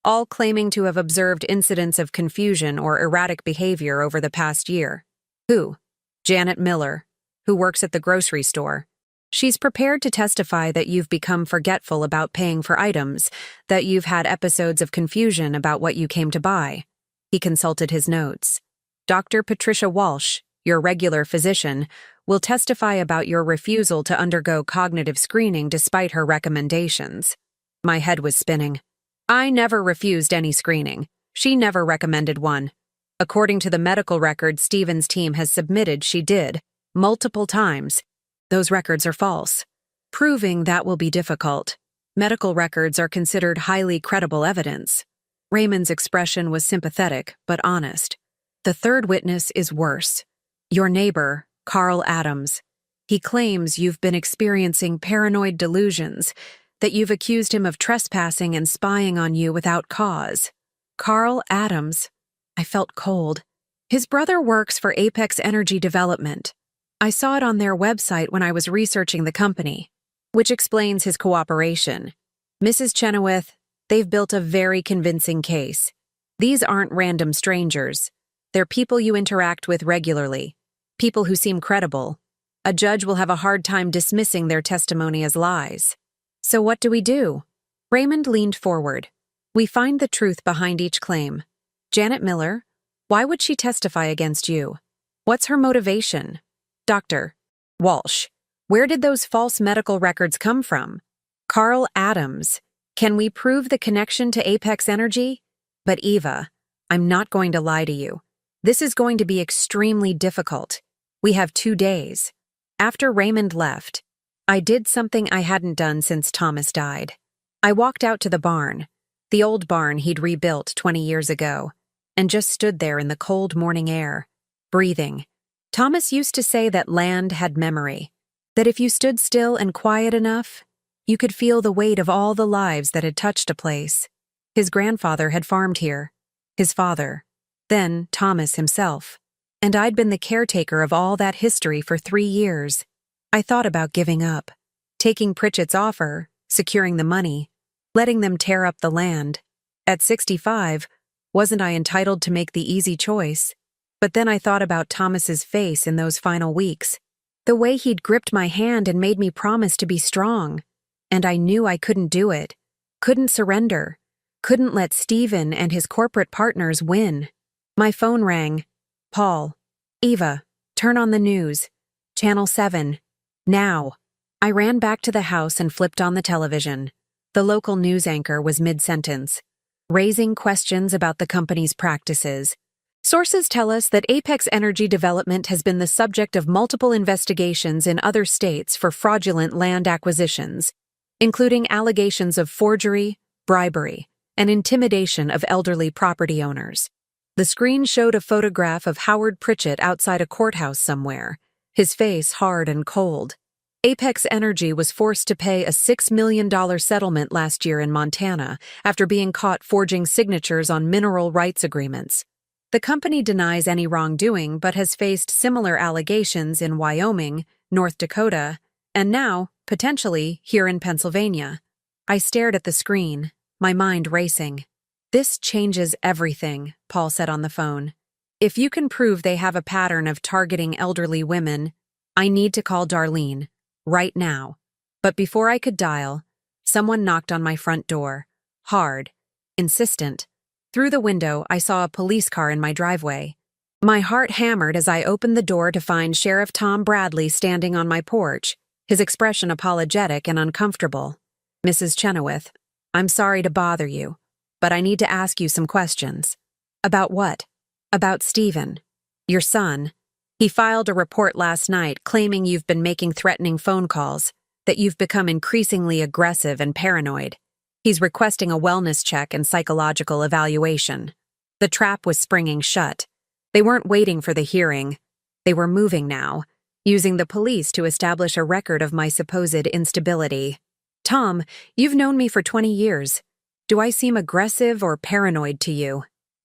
all claiming to have observed incidents of confusion or erratic behavior over the past year. Who? Janet Miller, who works at the grocery store. She's prepared to testify that you've become forgetful about paying for items, that you've had episodes of confusion about what you came to buy." He consulted his notes. "Dr. Patricia Walsh, your regular physician, will testify about your refusal to undergo cognitive screening despite her recommendations." My head was spinning. "I never refused any screening. She never recommended one. According to the medical record Stephen's team has submitted, she did, multiple times. Those records are false. Proving that will be difficult. Medical records are considered highly credible evidence." Raymond's expression was sympathetic, but honest. "The third witness is worse. Your neighbor, Carl Adams. He claims you've been experiencing paranoid delusions, that you've accused him of trespassing and spying on you without cause." Carl Adams. I felt cold. His brother works for Apex Energy Development. I saw it on their website when I was researching the company, which explains his cooperation. "Mrs. Chenoweth, they've built a very convincing case. These aren't random strangers. They're people you interact with regularly. people who seem credible. A judge will have a hard time dismissing their testimony as lies. So what do we do? Raymond leaned forward. We find the truth behind each claim. Janet Miller, why would she testify against you? What's her motivation? Dr. Walsh, where did those false medical records come from? Carl Adams, can we prove the connection to Apex Energy? But Eva, I'm not going to lie to you. This is going to be extremely difficult. We have 2 days. After Raymond left, I did something I hadn't done since Thomas died. I walked out to the barn, the old barn he'd rebuilt 20 years ago, and just stood there in the cold morning air, breathing. Thomas used to say that land had memory, that if you stood still and quiet enough, you could feel the weight of all the lives that had touched a place. His grandfather had farmed here, his father, then Thomas himself, and I'd been the caretaker of all that history for 3 years. I thought about giving up, taking Pritchett's offer, securing the money, letting them tear up the land. At 65, wasn't I entitled to make the easy choice? But then I thought about Thomas's face in those final weeks, the way he'd gripped my hand and made me promise to be strong. And I knew I couldn't do it, couldn't surrender, couldn't let Stephen and his corporate partners win. My phone rang. Paul. Eva, turn on the news. Channel 7. Now. I ran back to the house and flipped on the television. The local news anchor was mid-sentence, raising questions about the company's practices. Sources tell us that Apex Energy Development has been the subject of multiple investigations in other states for fraudulent land acquisitions, including allegations of forgery, bribery, and intimidation of elderly property owners. The screen showed a photograph of Howard Pritchett outside a courthouse somewhere, his face hard and cold. Apex Energy was forced to pay a $6 million settlement last year in Montana after being caught forging signatures on mineral rights agreements. The company denies any wrongdoing but has faced similar allegations in Wyoming, North Dakota, and now, potentially, here in Pennsylvania. I stared at the screen, my mind racing. This changes everything, Paul said on the phone. If you can prove they have a pattern of targeting elderly women, I need to call Darlene, right now. But before I could dial, someone knocked on my front door, hard, insistent. Through the window, I saw a police car in my driveway. My heart hammered as I opened the door to find Sheriff Tom Bradley standing on my porch, his expression apologetic and uncomfortable. Mrs. Chenoweth, I'm sorry to bother you, but I need to ask you some questions. About what? About Stephen, your son. He filed a report last night claiming you've been making threatening phone calls, that you've become increasingly aggressive and paranoid. He's requesting a wellness check and psychological evaluation. The trap was springing shut. They weren't waiting for the hearing. They were moving now, using the police to establish a record of my supposed instability. Tom, you've known me for 20 years. Do I seem aggressive or paranoid to you?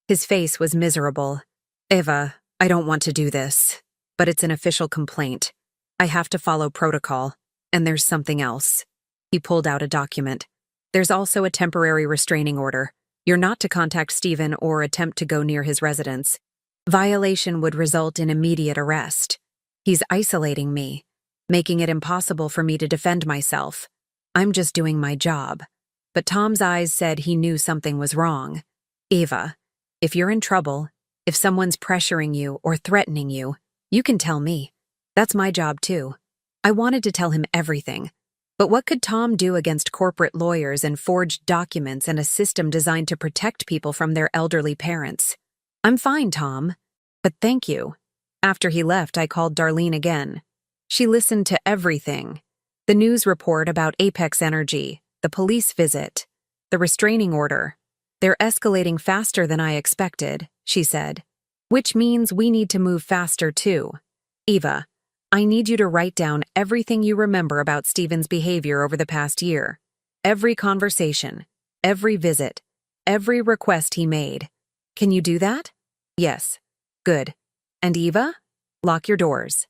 His face was miserable. Eva, I don't want to do this, but it's an official complaint. I have to follow protocol, and there's something else. He pulled out a document. There's also a temporary restraining order. You're not to contact Stephen or attempt to go near his residence. Violation would result in immediate arrest. He's isolating me, making it impossible for me to defend myself. I'm just doing my job. But Tom's eyes said he knew something was wrong. Eva, if you're in trouble, if someone's pressuring you or threatening you, you can tell me. That's my job too. I wanted to tell him everything. But what could Tom do against corporate lawyers and forged documents and a system designed to protect people from their elderly parents? I'm fine, Tom. But thank you. After he left, I called Darlene again. She listened to everything. The news report about Apex Energy, the police visit, the restraining order. They're escalating faster than I expected, she said. Which means we need to move faster too. Eva, I need you to write down everything you remember about Stephen's behavior over the past year. Every conversation, every visit, every request he made. Can you do that? Yes. Good. And Eva? Lock your doors.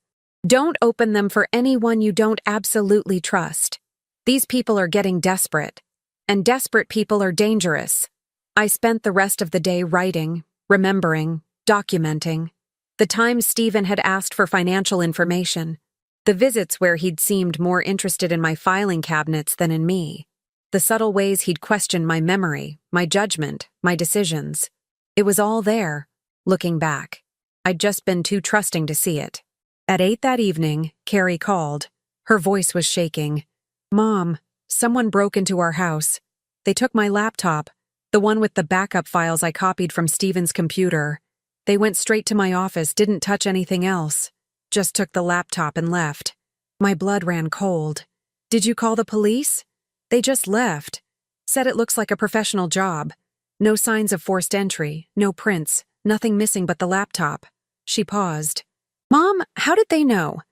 Don't open them for anyone you don't absolutely trust. These people are getting desperate. And desperate people are dangerous. I spent the rest of the day writing, remembering, documenting. The times Stephen had asked for financial information. The visits where he'd seemed more interested in my filing cabinets than in me. The subtle ways he'd questioned my memory, my judgment, my decisions. It was all there, looking back. I'd just been too trusting to see it. At 8 that evening, Carrie called. Her voice was shaking. "Mom, someone broke into our house. They took my laptop, the one with the backup files I copied from Stephen's computer. They went straight to my office, didn't touch anything else. Just took the laptop and left." My blood ran cold. "Did you call the police?" "They just left. Said it looks like a professional job. No signs of forced entry, no prints, nothing missing but the laptop." She paused. "Mom, how did they know?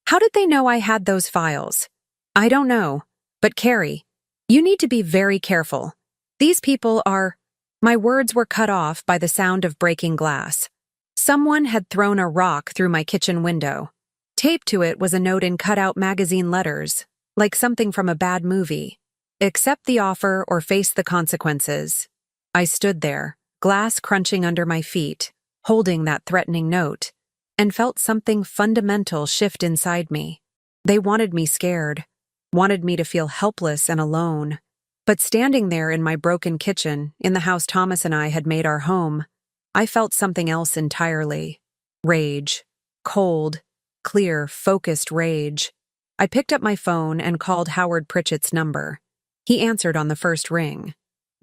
How did they know I had those files?" "I don't know. But Carrie, you need to be very careful. These people are—" My words were cut off by the sound of breaking glass. Someone had thrown a rock through my kitchen window. Taped to it was a note in cut-out magazine letters, like something from a bad movie. "Accept the offer or face the consequences." I stood there, glass crunching under my feet, holding that threatening note, and felt something fundamental shift inside me. They wanted me scared, wanted me to feel helpless and alone. But standing there in my broken kitchen, in the house Thomas and I had made our home, I felt something else entirely. Rage. Cold, clear, focused rage. I picked up my phone and called Howard Pritchett's number. He answered on the first ring.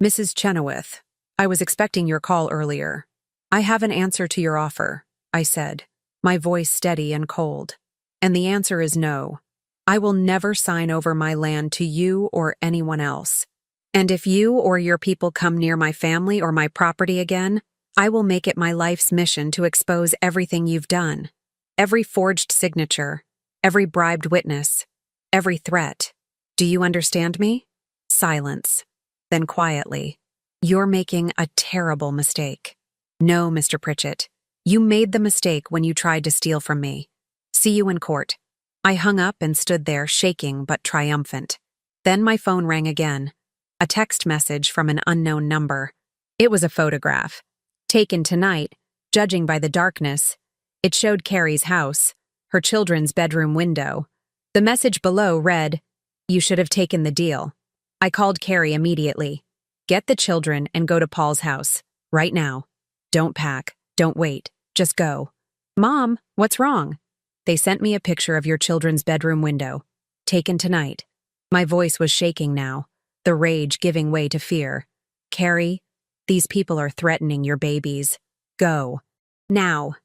"Mrs. Chenoweth, I was expecting your call earlier. I have an answer to your offer," I said, my voice steady and cold. "And the answer is no. I will never sign over my land to you or anyone else. And if you or your people come near my family or my property again, I will make it my life's mission to expose everything you've done. Every forged signature, every bribed witness, every threat. Do you understand me?" Silence. Then quietly, "You're making a terrible mistake." "No, Mr. Pritchett. You made the mistake when you tried to steal from me. See you in court." I hung up and stood there, shaking but triumphant. Then my phone rang again. A text message from an unknown number. It was a photograph. Taken tonight, judging by the darkness. It showed Carrie's house, her children's bedroom window. The message below read, "You should have taken the deal." I called Carrie immediately. "Get the children and go to Paul's house. Right now. Don't pack. Don't wait. Just go." "Mom, what's wrong?" "They sent me a picture of your children's bedroom window. Taken tonight." My voice was shaking now, the rage giving way to fear. "Carrie, these people are threatening your babies. Go. Now."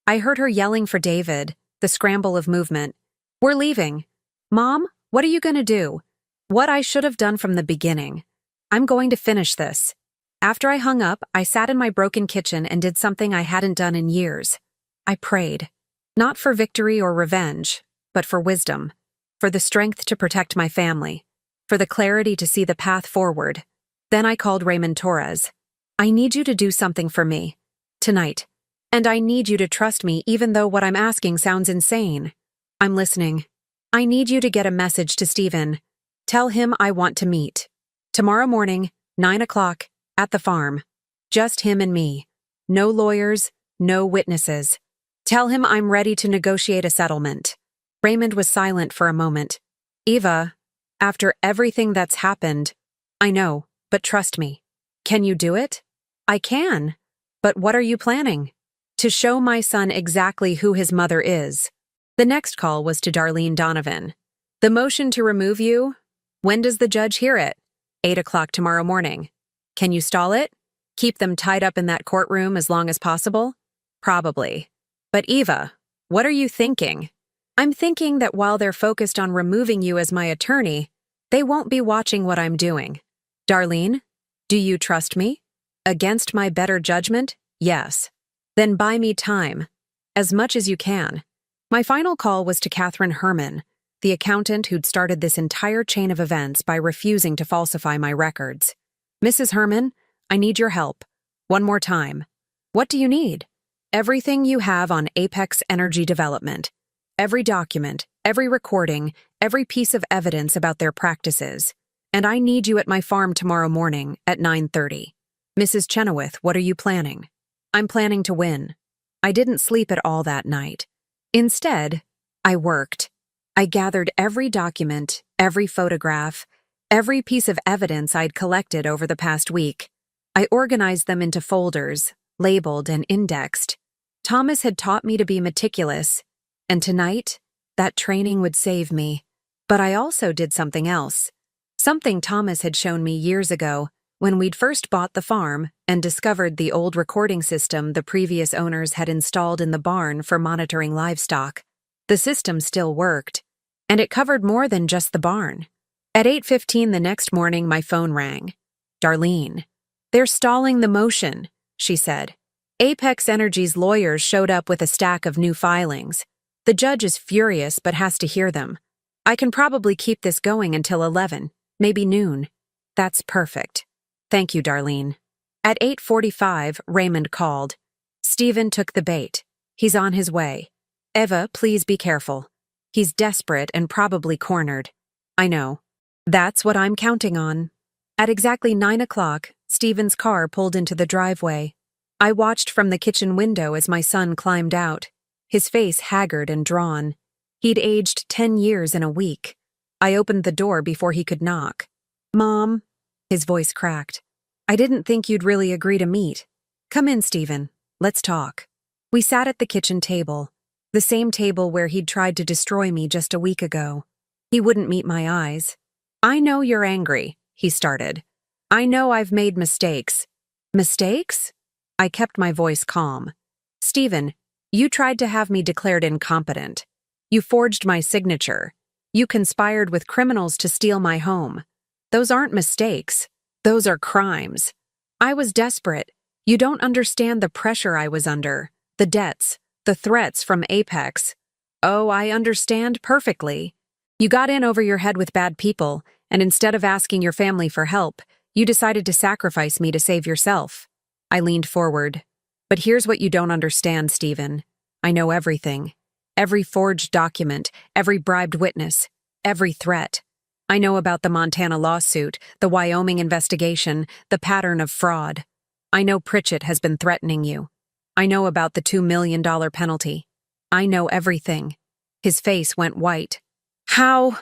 I heard her yelling for David, the scramble of movement. "We're leaving." "Mom, what are you going to do?" What I should have done from the beginning. "I'm going to finish this." After I hung up, I sat in my broken kitchen and did something I hadn't done in years. I prayed. Not for victory or revenge, but for wisdom. For the strength to protect my family. For the clarity to see the path forward. Then I called Raymond Torres. "I need you to do something for me. Tonight. And I need you to trust me even though what I'm asking sounds insane. I'm listening. I need you to get a message to Stephen. Tell him I want to meet. Tomorrow morning, 9 o'clock, at the farm. Just him and me. No lawyers, no witnesses. Tell him I'm ready to negotiate a settlement." Raymond was silent for a moment. "Eva, after everything that's happened—" "I know, but trust me. Can you do it?" "I can. But what are you planning?" "To show my son exactly who his mother is." The next call was to Darlene Donovan. "The motion to remove you? When does the judge hear it?" 8 o'clock tomorrow morning. "Can you stall it? Keep them tied up in that courtroom as long as possible?" "Probably. But Eva, what are you thinking?" "I'm thinking that while they're focused on removing you as my attorney, they won't be watching what I'm doing." "Darlene, do you trust me?" "Against my better judgment, yes." "Then buy me time. As much as you can." My final call was to Catherine Herman, the accountant who'd started this entire chain of events by refusing to falsify my records. "Mrs. Herman, I need your help. One more time." "What do you need?" "Everything you have on Apex Energy Development. Every document, every recording, every piece of evidence about their practices. And I need you at my farm tomorrow morning at 9:30. "Mrs. Chenoweth, what are you planning?" "I'm planning to win." I didn't sleep at all that night. Instead, I worked. I gathered every document, every photograph, every piece of evidence I'd collected over the past week. I organized them into folders, labeled and indexed. Thomas had taught me to be meticulous, and tonight, that training would save me. But I also did something else. Something Thomas had shown me years ago, when we'd first bought the farm and discovered the old recording system the previous owners had installed in the barn for monitoring livestock. The system still worked, and it covered more than just the barn. At 8:15 the next morning, my phone rang. Darlene. "They're stalling the motion," she said. Apex Energy's lawyers showed up with a stack of new filings. The judge is furious but has to hear them. I can probably keep this going until 11, maybe noon. That's perfect. Thank you, Darlene. At 8:45, Raymond called. Stephen took the bait. He's on his way. Eva, please be careful. He's desperate and probably cornered. I know. That's what I'm counting on. At exactly 9 o'clock, Stephen's car pulled into the driveway. I watched from the kitchen window as my son climbed out, his face haggard and drawn. He'd aged 10 years in a week. I opened the door before he could knock. Mom, his voice cracked. I didn't think you'd really agree to meet. Come in, Stephen. Let's talk. We sat at the kitchen table, the same table where he'd tried to destroy me just a week ago. He wouldn't meet my eyes. I know you're angry, he started. I know I've made mistakes. Mistakes? I kept my voice calm. Stephen, you tried to have me declared incompetent. You forged my signature. You conspired with criminals to steal my home. Those aren't mistakes. Those are crimes. I was desperate. You don't understand the pressure I was under, the debts, the threats from Apex. Oh, I understand perfectly. You got in over your head with bad people, and instead of asking your family for help, you decided to sacrifice me to save yourself. I leaned forward. But here's what you don't understand, Stephen. I know everything. Every forged document, every bribed witness, every threat. I know about the Montana lawsuit, the Wyoming investigation, the pattern of fraud. I know Pritchett has been threatening you. I know about the $2 million penalty. I know everything. His face went white. How?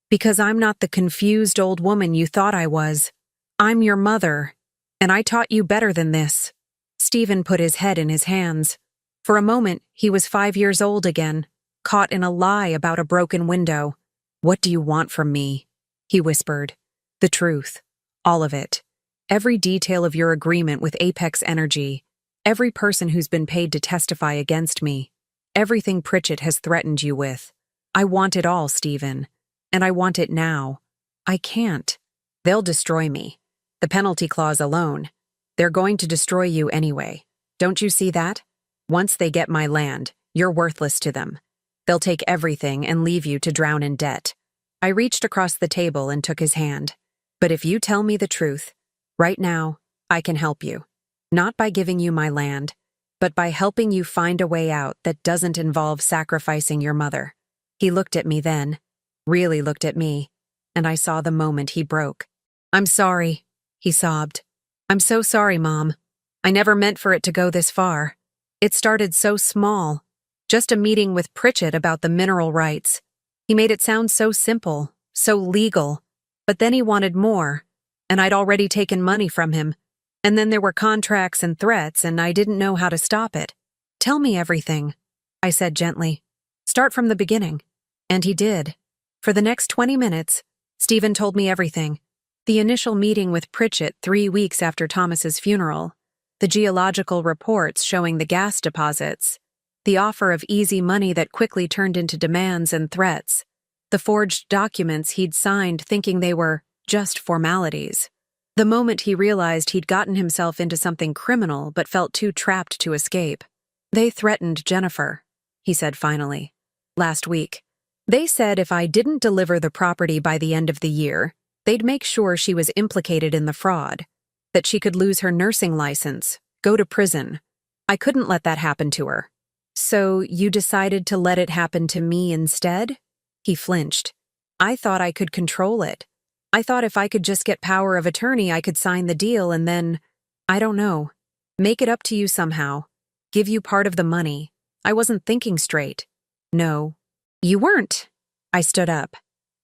Because I'm not the confused old woman you thought I was. I'm your mother, and I taught you better than this. Stephen put his head in his hands. For a moment, he was 5 years old again, caught in a lie about a broken window. What do you want from me? He whispered. The truth. All of it. Every detail of your agreement with Apex Energy. Every person who's been paid to testify against me. Everything Pritchett has threatened you with. I want it all, Stephen. And I want it now. I can't. They'll destroy me. The penalty clause alone. They're going to destroy you anyway. Don't you see that? Once they get my land, you're worthless to them. They'll take everything and leave you to drown in debt. I reached across the table and took his hand. But if you tell me the truth, right now, I can help you. Not by giving you my land, but by helping you find a way out that doesn't involve sacrificing your mother. He looked at me then, really looked at me, and I saw the moment he broke. I'm sorry, he sobbed. I'm so sorry, Mom. I never meant for it to go this far. It started so small, just a meeting with Pritchett about the mineral rights. He made it sound so simple, so legal, but then he wanted more, and I'd already taken money from him. And then there were contracts and threats, and I didn't know how to stop it. Tell me everything, I said gently. Start from the beginning. And he did. For the next 20 minutes, Stephen told me everything. The initial meeting with Pritchett 3 weeks after Thomas's funeral, the geological reports showing the gas deposits, the offer of easy money that quickly turned into demands and threats, the forged documents he'd signed thinking they were just formalities. The moment he realized he'd gotten himself into something criminal but felt too trapped to escape. They threatened Jennifer, he said finally, last week. They said if I didn't deliver the property by the end of the year, they'd make sure she was implicated in the fraud, that she could lose her nursing license, go to prison. I couldn't let that happen to her. So you decided to let it happen to me instead? He flinched. I thought I could control it. I thought if I could just get power of attorney, I could sign the deal and then, I don't know, make it up to you somehow. Give you part of the money. I wasn't thinking straight. No. You weren't. I stood up.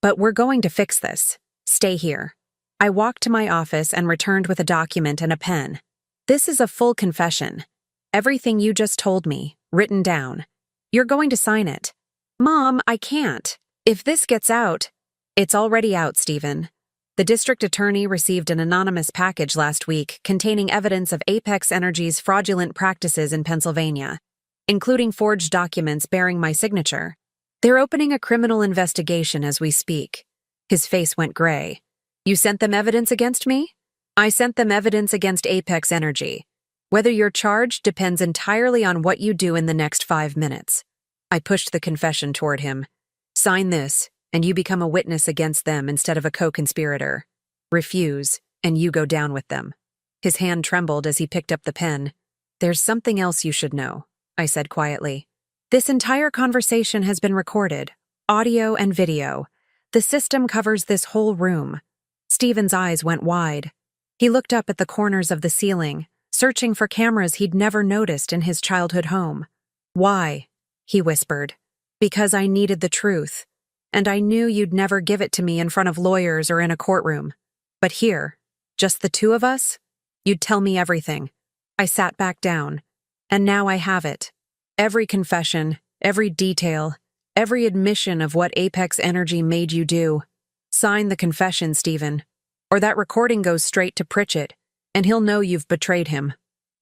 But we're going to fix this. Stay here. I walked to my office and returned with a document and a pen. This is a full confession. Everything you just told me, written down. You're going to sign it. Mom, I can't. If this gets out, it's already out, Stephen. The district attorney received an anonymous package last week containing evidence of Apex Energy's fraudulent practices in Pennsylvania, including forged documents bearing my signature. They're opening a criminal investigation as we speak. His face went gray. You sent them evidence against me? I sent them evidence against Apex Energy. Whether you're charged depends entirely on what you do in the next 5 minutes. I pushed the confession toward him. Sign this, and you become a witness against them instead of a co-conspirator. Refuse, and you go down with them. His hand trembled as he picked up the pen. There's something else you should know, I said quietly. This entire conversation has been recorded, audio and video. The system covers this whole room. Stephen's eyes went wide. He looked up at the corners of the ceiling, searching for cameras he'd never noticed in his childhood home. Why? He whispered. Because I needed the truth, and I knew you'd never give it to me in front of lawyers or in a courtroom. But here, just the two of us, you'd tell me everything. I sat back down, and now I have it. Every confession, every detail, every admission of what Apex Energy made you do. Sign the confession, Stephen, or that recording goes straight to Pritchett, and he'll know you've betrayed him.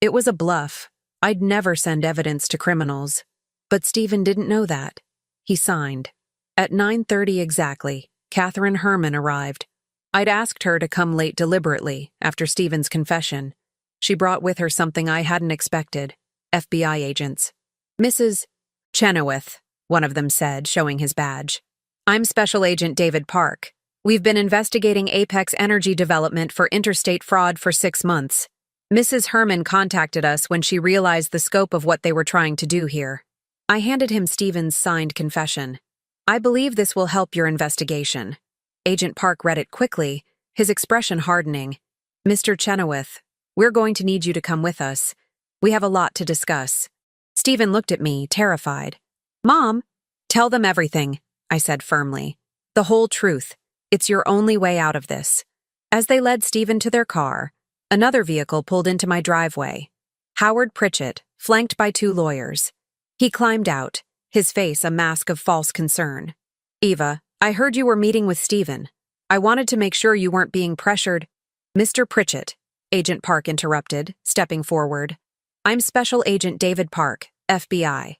It was a bluff. I'd never send evidence to criminals. But Stephen didn't know that. He signed. At 9:30 exactly, Catherine Herman arrived. I'd asked her to come late deliberately after Stephen's confession. She brought with her something I hadn't expected. FBI agents. Mrs. Chenoweth, one of them said, showing his badge. I'm Special Agent David Park. We've been investigating Apex Energy development for interstate fraud for 6 months. Mrs. Herman contacted us when she realized the scope of what they were trying to do here. I handed him Stephen's signed confession. I believe this will help your investigation. Agent Park read it quickly, his expression hardening. Mr. Chenoweth, we're going to need you to come with us. We have a lot to discuss. Stephen looked at me, terrified. Mom, tell them everything, I said firmly. The whole truth. It's your only way out of this. As they led Stephen to their car, another vehicle pulled into my driveway. Howard Pritchett, flanked by 2 lawyers. He climbed out, his face a mask of false concern. Eva, I heard you were meeting with Stephen. I wanted to make sure you weren't being pressured. Mr. Pritchett, Agent Park interrupted, stepping forward. I'm Special Agent David Park, FBI.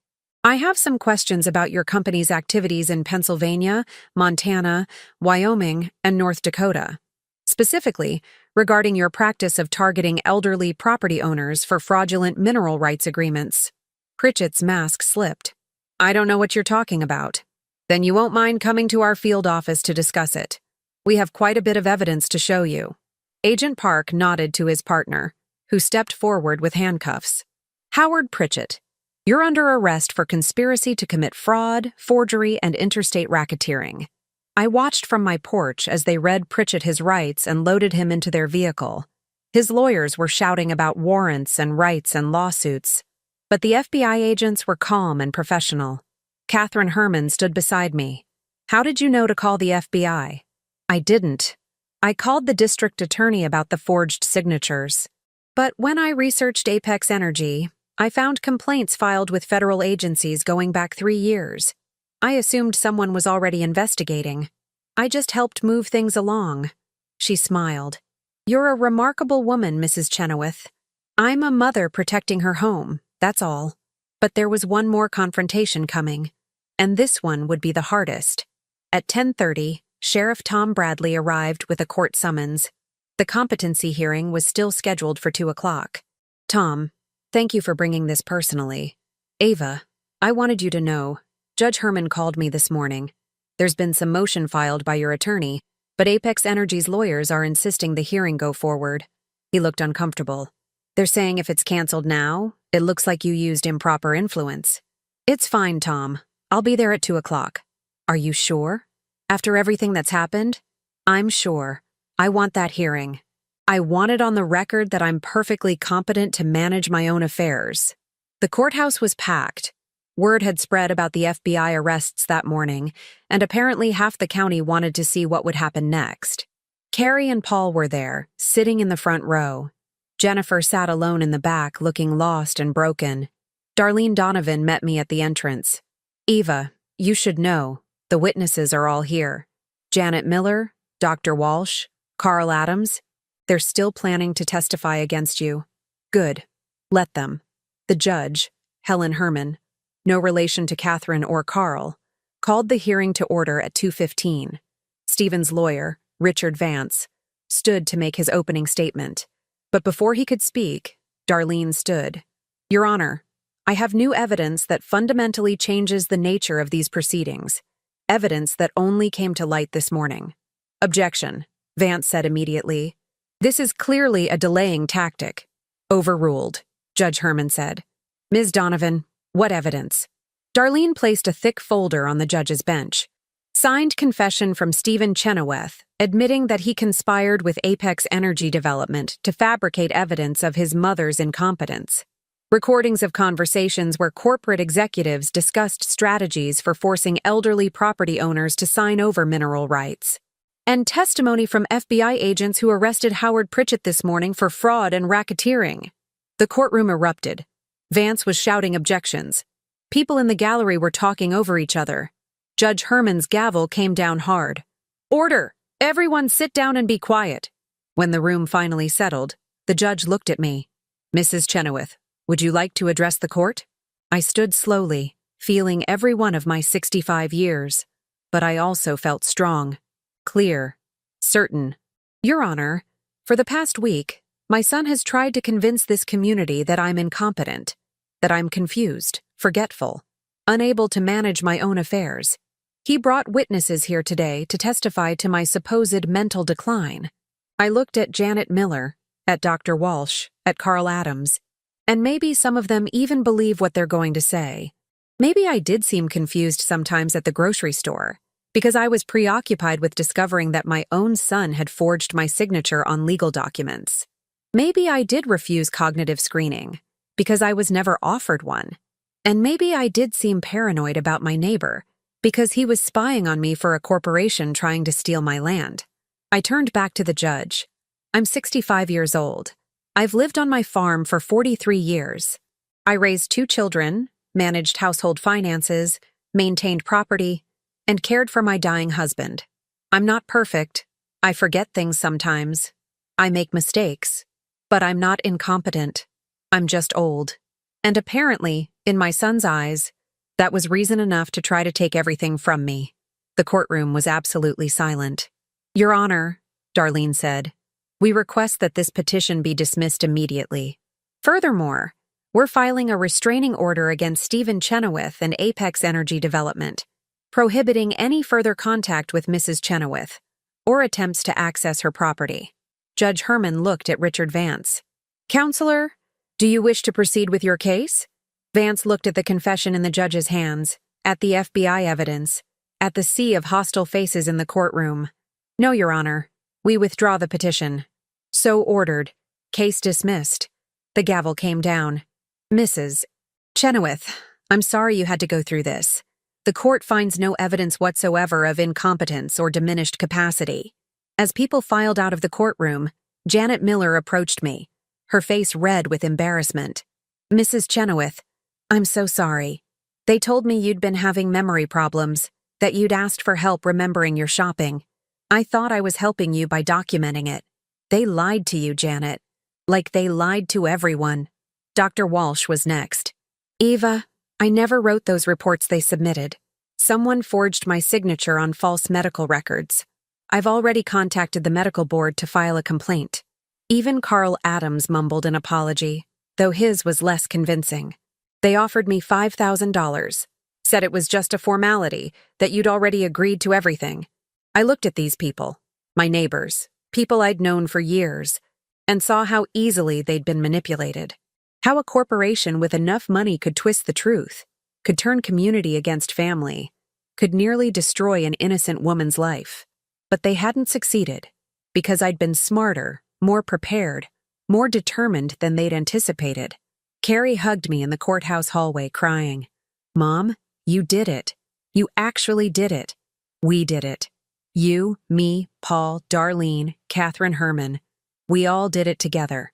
I have some questions about your company's activities in Pennsylvania, Montana, Wyoming, and North Dakota. Specifically, regarding your practice of targeting elderly property owners for fraudulent mineral rights agreements. Pritchett's mask slipped. I don't know what you're talking about. Then you won't mind coming to our field office to discuss it. We have quite a bit of evidence to show you. Agent Park nodded to his partner, who stepped forward with handcuffs. Howard Pritchett, you're under arrest for conspiracy to commit fraud, forgery, and interstate racketeering. I watched from my porch as they read Pritchett his rights and loaded him into their vehicle. His lawyers were shouting about warrants and rights and lawsuits. But the FBI agents were calm and professional. Catherine Herman stood beside me. How did you know to call the FBI? I didn't. I called the district attorney about the forged signatures. But when I researched Apex Energy, I found complaints filed with federal agencies going back 3 years. I assumed someone was already investigating. I just helped move things along. She smiled. You're a remarkable woman, Mrs. Chenoweth. I'm a mother protecting her home. That's all. But there was one more confrontation coming, and this one would be the hardest. At 10:30, Sheriff Tom Bradley arrived with a court summons. The competency hearing was still scheduled for 2 o'clock. Tom, thank you for bringing this personally. Ava, I wanted you to know, Judge Herman called me this morning. There's been some motion filed by your attorney, but Apex Energy's lawyers are insisting the hearing go forward. He looked uncomfortable. They're saying if it's canceled now, it looks like you used improper influence. It's fine, Tom. I'll be there at 2 o'clock. Are you sure? After everything that's happened? I'm sure. I want that hearing. I want it on the record that I'm perfectly competent to manage my own affairs. The courthouse was packed. Word had spread about the FBI arrests that morning, and apparently half the county wanted to see what would happen next. Carrie and Paul were there, sitting in the front row. Jennifer sat alone in the back, looking lost and broken. Darlene Donovan met me at the entrance. "Eva, you should know, the witnesses are all here. Janet Miller, Dr. Walsh, Carl Adams. They're still planning to testify against you. Good. Let them." The judge, Helen Herman, no relation to Catherine or Carl, called the hearing to order at 2:15. Stephen's lawyer, Richard Vance, stood to make his opening statement. But before he could speak, Darlene stood. "Your Honor, I have new evidence that fundamentally changes the nature of these proceedings. Evidence that only came to light this morning." "Objection," Vance said immediately. "This is clearly a delaying tactic." "Overruled," Judge Herman said. "Ms. Donovan, what evidence?" Darlene placed a thick folder on the judge's bench. Signed confession from Stephen Chenoweth, admitting that he conspired with Apex Energy Development to fabricate evidence of his mother's incompetence. Recordings of conversations where corporate executives discussed strategies for forcing elderly property owners to sign over mineral rights. And testimony from FBI agents who arrested Howard Pritchett this morning for fraud and racketeering. The courtroom erupted. Vance was shouting objections. People in the gallery were talking over each other. Judge Herman's gavel came down hard. "Order! Everyone sit down and be quiet." When the room finally settled, the judge looked at me. "Mrs. Chenoweth, would you like to address the court?" I stood slowly, feeling every one of my 65 years. But I also felt strong, clear, certain. "Your Honor, for the past week, my son has tried to convince this community that I'm incompetent, that I'm confused, forgetful, unable to manage my own affairs. He brought witnesses here today to testify to my supposed mental decline." I looked at Janet Miller, at Dr. Walsh, at Carl Adams, and maybe some of them even believe what they're going to say. Maybe I did seem confused sometimes at the grocery store, because I was preoccupied with discovering that my own son had forged my signature on legal documents. Maybe I did refuse cognitive screening, because I was never offered one. And maybe I did seem paranoid about my neighbor, because he was spying on me for a corporation trying to steal my land. I turned back to the judge. "I'm 65 years old. I've lived on my farm for 43 years. I raised 2 children, managed household finances, maintained property, and cared for my dying husband. I'm not perfect. I forget things sometimes. I make mistakes. But I'm not incompetent. I'm just old." And apparently, in my son's eyes, that was reason enough to try to take everything from me. The courtroom was absolutely silent. "Your Honor," Darlene said, "we request that this petition be dismissed immediately. Furthermore, we're filing a restraining order against Stephen Chenoweth and Apex Energy Development, prohibiting any further contact with Mrs. Chenoweth or attempts to access her property." Judge Herman looked at Richard Vance. "Counselor, do you wish to proceed with your case?" Vance looked at the confession in the judge's hands, at the FBI evidence, at the sea of hostile faces in the courtroom. "No, Your Honor. We withdraw the petition." "So ordered. Case dismissed." The gavel came down. "Mrs. Chenoweth, I'm sorry you had to go through this. The court finds no evidence whatsoever of incompetence or diminished capacity." As people filed out of the courtroom, Janet Miller approached me, her face red with embarrassment. "Mrs. Chenoweth, I'm so sorry. They told me you'd been having memory problems, that you'd asked for help remembering your shopping. I thought I was helping you by documenting it. They lied to you, Janet. Like they lied to everyone." Dr. Walsh was next. "Eva, I never wrote those reports they submitted. Someone forged my signature on false medical records. I've already contacted the medical board to file a complaint." Even Carl Adams mumbled an apology, though his was less convincing. "They offered me $5,000, said it was just a formality, that you'd already agreed to everything." I looked at these people, my neighbors, people I'd known for years, and saw how easily they'd been manipulated. How a corporation with enough money could twist the truth, could turn community against family, could nearly destroy an innocent woman's life. But they hadn't succeeded, because I'd been smarter, more prepared, more determined than they'd anticipated. Carrie hugged me in the courthouse hallway, crying, "Mom, you did it. You actually did it. We did it. You, me, Paul, Darlene, Catherine Herman. We all did it together."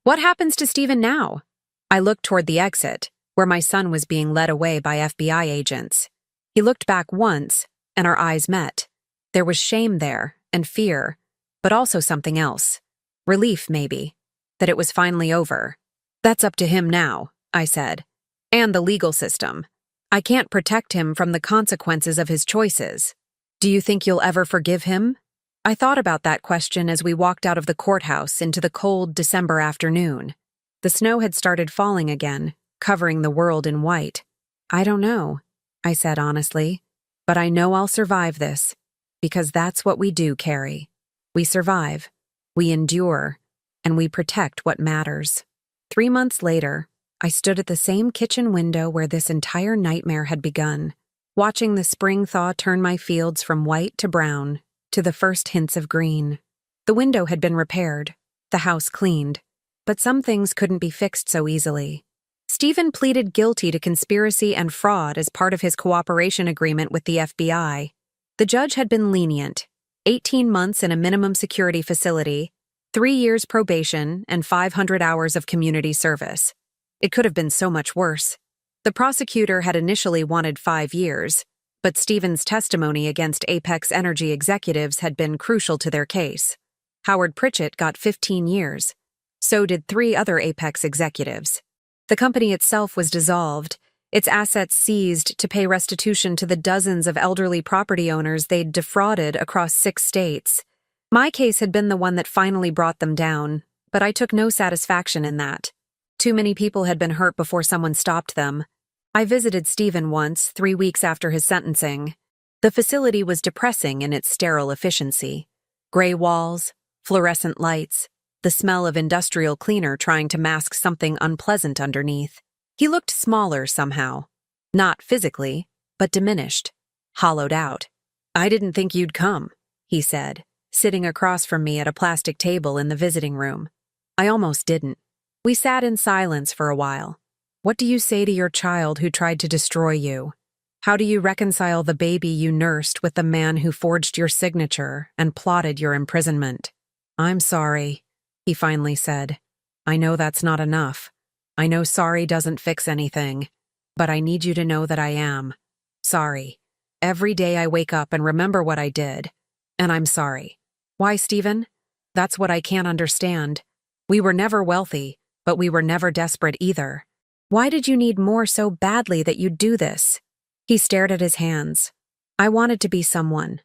What happens to Stephen now? I looked toward the exit, where my son was being led away by FBI agents. He looked back once, and our eyes met. There was shame there, and fear, but also something else. Relief, maybe, that it was finally over. "That's up to him now," I said. "And the legal system. I can't protect him from the consequences of his choices. Do you think you'll ever forgive him?" I thought about that question as we walked out of the courthouse into the cold December afternoon. The snow had started falling again, covering the world in white. "I don't know," I said honestly, "but I know I'll survive this, because that's what we do, Carrie. We survive, we endure, and we protect what matters." 3 months later, I stood at the same kitchen window where this entire nightmare had begun, watching the spring thaw turn my fields from white to brown, to the first hints of green. The window had been repaired, the house cleaned, but some things couldn't be fixed so easily. Stephen pleaded guilty to conspiracy and fraud as part of his cooperation agreement with the FBI. The judge had been lenient: 18 months in a minimum security facility, 3 years probation, and 500 hours of community service. It could have been so much worse. The prosecutor had initially wanted 5 years, but Stephen's testimony against Apex Energy executives had been crucial to their case. Howard Pritchett got 15 years. So did 3 other Apex executives. The company itself was dissolved, its assets seized to pay restitution to the dozens of elderly property owners they'd defrauded across 6 states. My case had been the one that finally brought them down, but I took no satisfaction in that. Too many people had been hurt before someone stopped them. I visited Stephen once, 3 weeks after his sentencing. The facility was depressing in its sterile efficiency. Gray walls, fluorescent lights, the smell of industrial cleaner trying to mask something unpleasant underneath. He looked smaller somehow. Not physically, but diminished, hollowed out. "I didn't think you'd come," he said, sitting across from me at a plastic table in the visiting room. I almost didn't. We sat in silence for a while. "What do you say to your child who tried to destroy you? How do you reconcile the baby you nursed with the man who forged your signature and plotted your imprisonment?" "I'm sorry," he finally said. "I know that's not enough. I know sorry doesn't fix anything, but I need you to know that I am sorry. Every day I wake up and remember what I did, and I'm sorry." "Why, Stephen? That's what I can't understand. We were never wealthy, but we were never desperate either. Why did you need more so badly that you'd do this?" He stared at his hands. "I wanted to be someone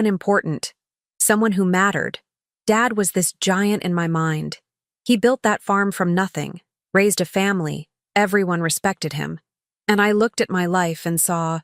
important, someone who mattered. Dad was this giant in my mind. He built that farm from nothing, raised a family, everyone respected him. And I looked at my life and saw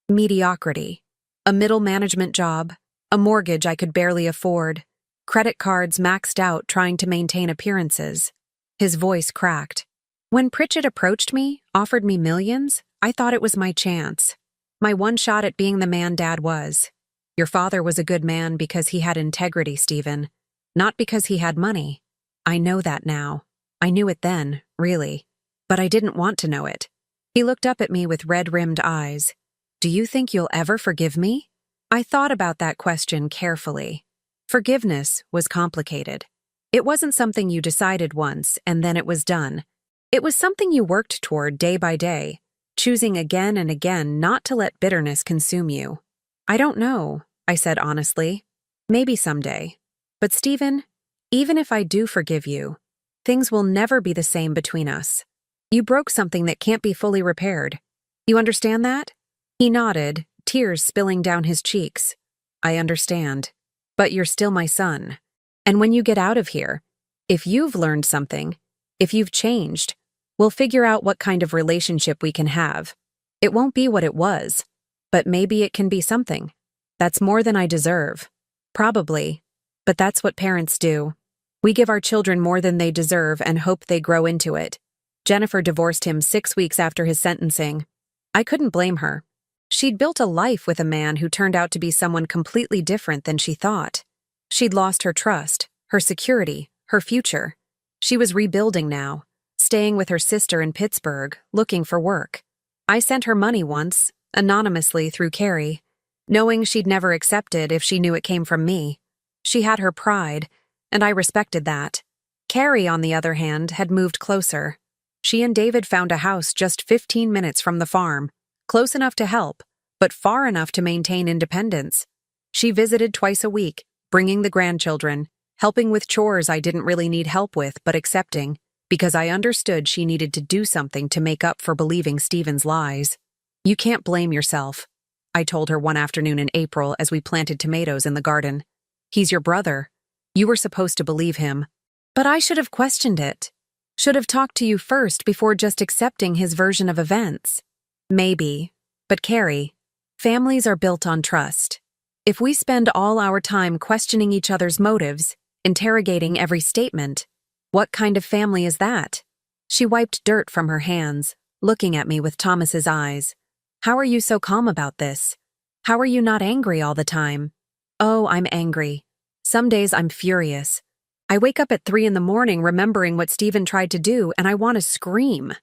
mediocrity. A middle management job, a mortgage I could barely afford, credit cards maxed out trying to maintain appearances." His voice cracked. "When Pritchett approached me, offered me millions, I thought it was my chance. My one shot at being the man Dad was. Your father was a good man because he had integrity, Stephen, not because he had money. I know that now. I knew it then, really. But I didn't want to know it." He looked up at me with red-rimmed eyes. "Do you think you'll ever forgive me?" I thought about that question carefully. Forgiveness was complicated. It wasn't something you decided once and then it was done. It was something you worked toward day by day, choosing again and again not to let bitterness consume you. "I don't know," I said honestly. "Maybe someday. But Stephen, even if I do forgive you, things will never be the same between us. You broke something that can't be fully repaired. You understand that?" He nodded, tears spilling down his cheeks. "I understand. But you're still my son. And when you get out of here, if you've learned something, if you've changed, we'll figure out what kind of relationship we can have. It won't be what it was, but maybe it can be something. That's more than I deserve. Probably. But that's what parents do. We give our children more than they deserve and hope they grow into it." Jennifer divorced him 6 weeks after his sentencing. I couldn't blame her. She'd built a life with a man who turned out to be someone completely different than she thought. She'd lost her trust, her security, her future. She was rebuilding now, staying with her sister in Pittsburgh, looking for work. I sent her money once, anonymously through Carrie, knowing she'd never accept it if she knew it came from me. She had her pride, and I respected that. Carrie, on the other hand, had moved closer. She and David found a house just 15 minutes from the farm, close enough to help, but far enough to maintain independence. She visited twice a week, bringing the grandchildren, helping with chores I didn't really need help with but accepting, because I understood she needed to do something to make up for believing Stephen's lies. "You can't blame yourself," I told her one afternoon in April as we planted tomatoes in the garden. "He's your brother. You were supposed to believe him." "But I should have questioned it. Should have talked to you first before just accepting his version of events." "Maybe. But Carrie, families are built on trust. If we spend all our time questioning each other's motives, interrogating every statement, what kind of family is that?" She wiped dirt from her hands, looking at me with Thomas's eyes. "How are you so calm about this? How are you not angry all the time?" "Oh, I'm angry. Some days I'm furious. I wake up at 3 in the morning remembering what Stephen tried to do, and I want to scream."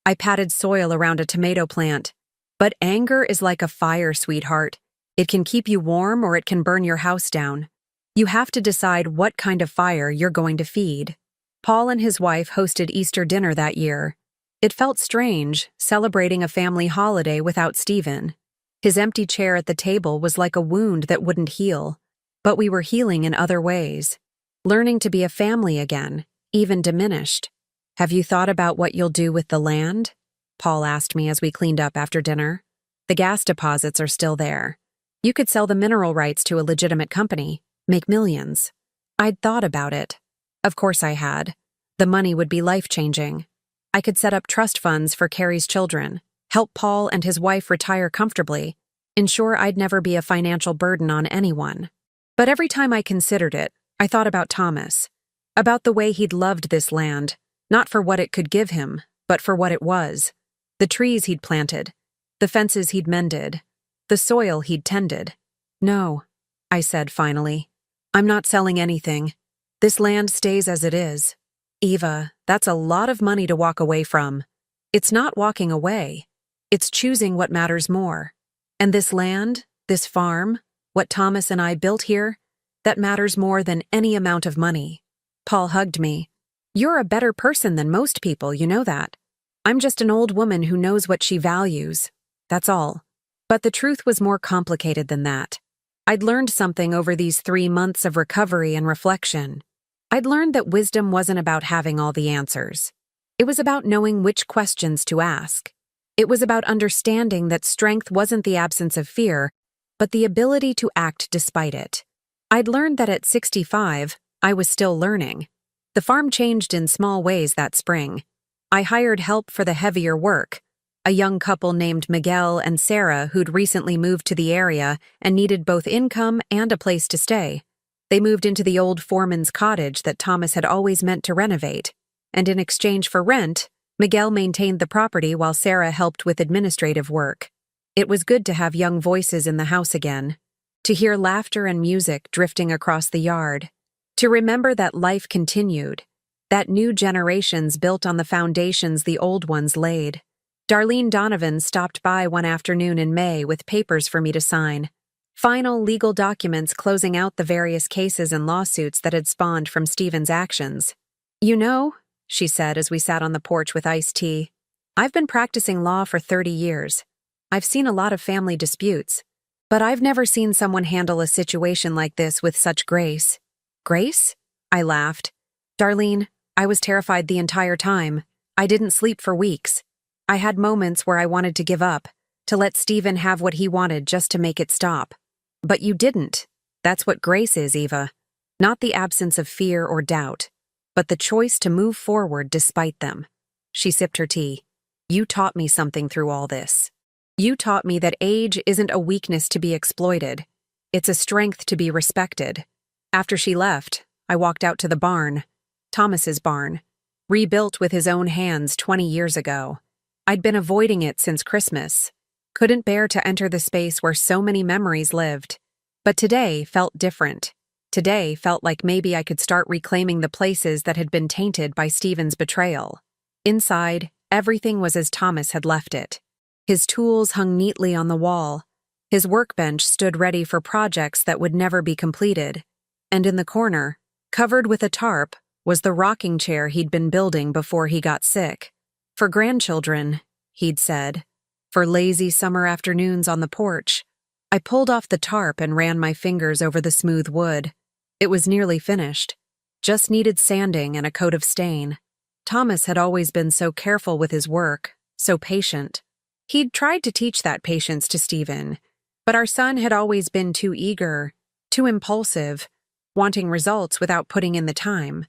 I patted soil around a tomato plant. "But anger is like a fire, sweetheart. It can keep you warm or it can burn your house down. You have to decide what kind of fire you're going to feed." Paul and his wife hosted Easter dinner that year. It felt strange, celebrating a family holiday without Stephen. His empty chair at the table was like a wound that wouldn't heal. But we were healing in other ways. Learning to be a family again, even diminished. "Have you thought about what you'll do with the land?" Paul asked me as we cleaned up after dinner. "The gas deposits are still there. You could sell the mineral rights to a legitimate company, make millions." I'd thought about it. Of course I had. The money would be life-changing. I could set up trust funds for Carrie's children, help Paul and his wife retire comfortably, ensure I'd never be a financial burden on anyone. But every time I considered it, I thought about Thomas, about the way he'd loved this land, not for what it could give him, but for what it was. The trees he'd planted, the fences he'd mended, the soil he'd tended. "No," I said finally. "I'm not selling anything. This land stays as it is." "Eva, that's a lot of money to walk away from." "It's not walking away. It's choosing what matters more. And this land, this farm, what Thomas and I built here, that matters more than any amount of money." Paul hugged me. "You're a better person than most people, you know that. I'm just an old woman who knows what she values. That's all." But the truth was more complicated than that. I'd learned something over these 3 months of recovery and reflection. I'd learned that wisdom wasn't about having all the answers. It was about knowing which questions to ask. It was about understanding that strength wasn't the absence of fear, but the ability to act despite it. I'd learned that at 65, I was still learning. The farm changed in small ways that spring. I hired help for the heavier work, a young couple named Miguel and Sarah who'd recently moved to the area and needed both income and a place to stay. They moved into the old foreman's cottage that Thomas had always meant to renovate, and in exchange for rent, Miguel maintained the property while Sarah helped with administrative work. It was good to have young voices in the house again, to hear laughter and music drifting across the yard, to remember that life continued, that new generations built on the foundations the old ones laid. Darlene Donovan stopped by one afternoon in May with papers for me to sign. Final legal documents closing out the various cases and lawsuits that had spawned from Stephen's actions. "You know," she said as we sat on the porch with iced tea, "I've been practicing law for 30 years. I've seen a lot of family disputes, but I've never seen someone handle a situation like this with such grace." "Grace?" I laughed. "Darlene, I was terrified the entire time. I didn't sleep for weeks. I had moments where I wanted to give up, to let Stephen have what he wanted just to make it stop. But you didn't. That's what grace is, Eva. Not the absence of fear or doubt, but the choice to move forward despite them." She sipped her tea. "You taught me something through all this. You taught me that age isn't a weakness to be exploited. It's a strength to be respected." After she left, I walked out to the barn, Thomas's barn, rebuilt with his own hands 20 years ago. I'd been avoiding it since Christmas. Couldn't bear to enter the space where so many memories lived. But today felt different. Today felt like maybe I could start reclaiming the places that had been tainted by Stephen's betrayal. Inside, everything was as Thomas had left it. His tools hung neatly on the wall. His workbench stood ready for projects that would never be completed. And in the corner, covered with a tarp, was the rocking chair he'd been building before he got sick. For grandchildren, he'd said. For lazy summer afternoons on the porch. I pulled off the tarp and ran my fingers over the smooth wood. It was nearly finished. Just needed sanding and a coat of stain. Thomas had always been so careful with his work, so patient. He'd tried to teach that patience to Stephen, but our son had always been too eager, too impulsive, wanting results without putting in the time.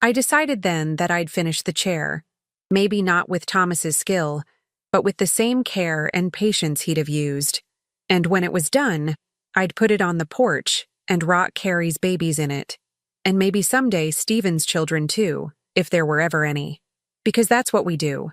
I decided then that I'd finish the chair, maybe not with Thomas's skill, but with the same care and patience he'd have used. And when it was done, I'd put it on the porch and rock Carrie's babies in it, and maybe someday Stephen's children too, if there were ever any. Because that's what we do.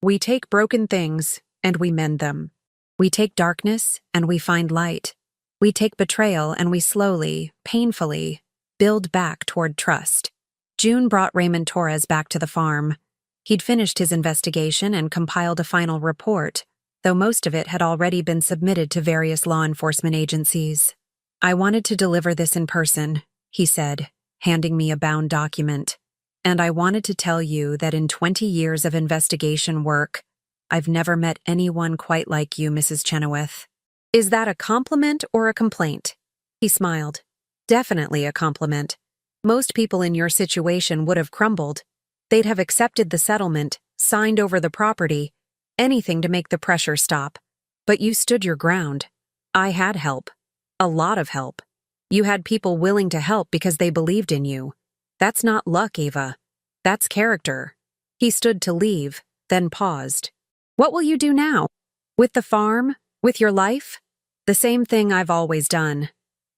We take broken things and we mend them. We take darkness and we find light. We take betrayal and we slowly, painfully, build back toward trust. June brought Raymond Torres back to the farm. He'd finished his investigation and compiled a final report, though most of it had already been submitted to various law enforcement agencies. I wanted to deliver this in person, he said, handing me a bound document. And I wanted to tell you that in 20 years of investigation work, I've never met anyone quite like you, Mrs. Chenoweth. Is that a compliment or a complaint? He smiled. Definitely a compliment. Most people in your situation would have crumbled. They'd have accepted the settlement, signed over the property, anything to make the pressure stop. But you stood your ground. I had help. A lot of help. You had people willing to help because they believed in you. That's not luck, Ava. That's character. He stood to leave, then paused. What will you do now? With the farm? With your life? The same thing I've always done.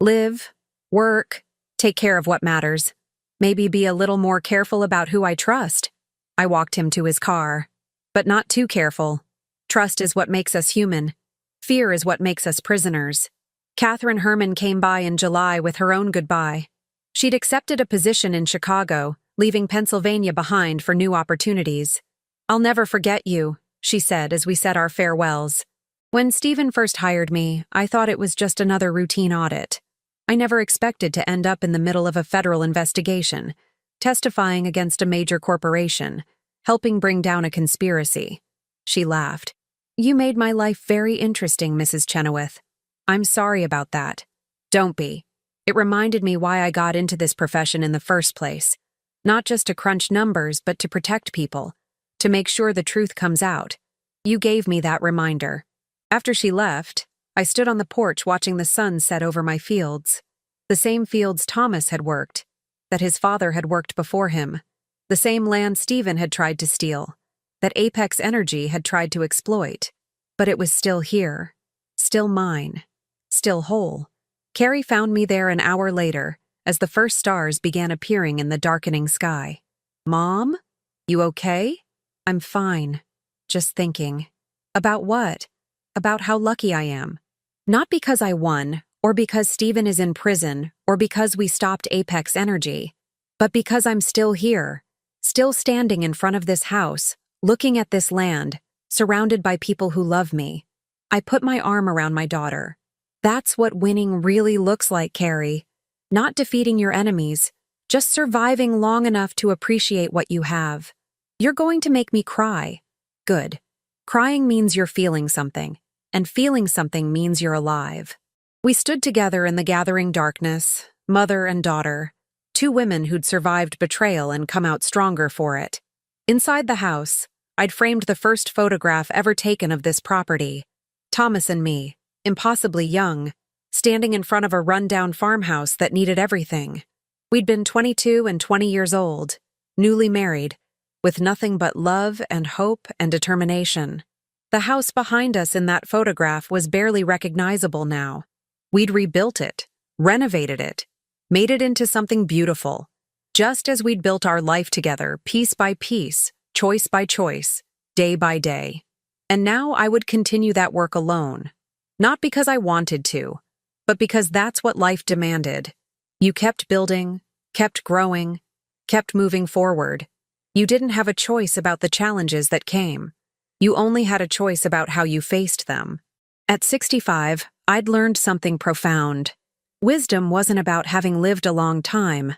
Live, work, take care of what matters. Maybe be a little more careful about who I trust. I walked him to his car. But not too careful. Trust is what makes us human. Fear is what makes us prisoners. Catherine Herman came by in July with her own goodbye. She'd accepted a position in Chicago, leaving Pennsylvania behind for new opportunities. I'll never forget you, she said as we said our farewells. When Stephen first hired me, I thought it was just another routine audit. I never expected to end up in the middle of a federal investigation, testifying against a major corporation, helping bring down a conspiracy. She laughed. You made my life very interesting, Mrs. Chenoweth. I'm sorry about that. Don't be. It reminded me why I got into this profession in the first place. Not just to crunch numbers, but to protect people, to make sure the truth comes out. You gave me that reminder. After she left, I stood on the porch watching the sun set over my fields. The same fields Thomas had worked, that his father had worked before him. The same land Stephen had tried to steal, that Apex Energy had tried to exploit. But it was still here, still mine, still whole. Carrie found me there an hour later, as the first stars began appearing in the darkening sky. Mom? You okay? I'm fine. Just thinking. About what? About how lucky I am. Not because I won, or because Stephen is in prison, or because we stopped Apex Energy, but because I'm still here, still standing in front of this house, looking at this land, surrounded by people who love me. I put my arm around my daughter. That's what winning really looks like, Carrie. Not defeating your enemies, just surviving long enough to appreciate what you have. You're going to make me cry. Good. Crying means you're feeling something, and feeling something means you're alive. We stood together in the gathering darkness, mother and daughter, two women who'd survived betrayal and come out stronger for it. Inside the house, I'd framed the first photograph ever taken of this property. Thomas and me, impossibly young, standing in front of a rundown farmhouse that needed everything. We'd been 22 and 20 years old, newly married, with nothing but love and hope and determination. The house behind us in that photograph was barely recognizable now. We'd rebuilt it, renovated it, made it into something beautiful, just as we'd built our life together, piece by piece, choice by choice, day by day. And now I would continue that work alone. Not because I wanted to, but because that's what life demanded. You kept building, kept growing, kept moving forward. You didn't have a choice about the challenges that came. You only had a choice about how you faced them. At 65, I'd learned something profound. Wisdom wasn't about having lived a long time.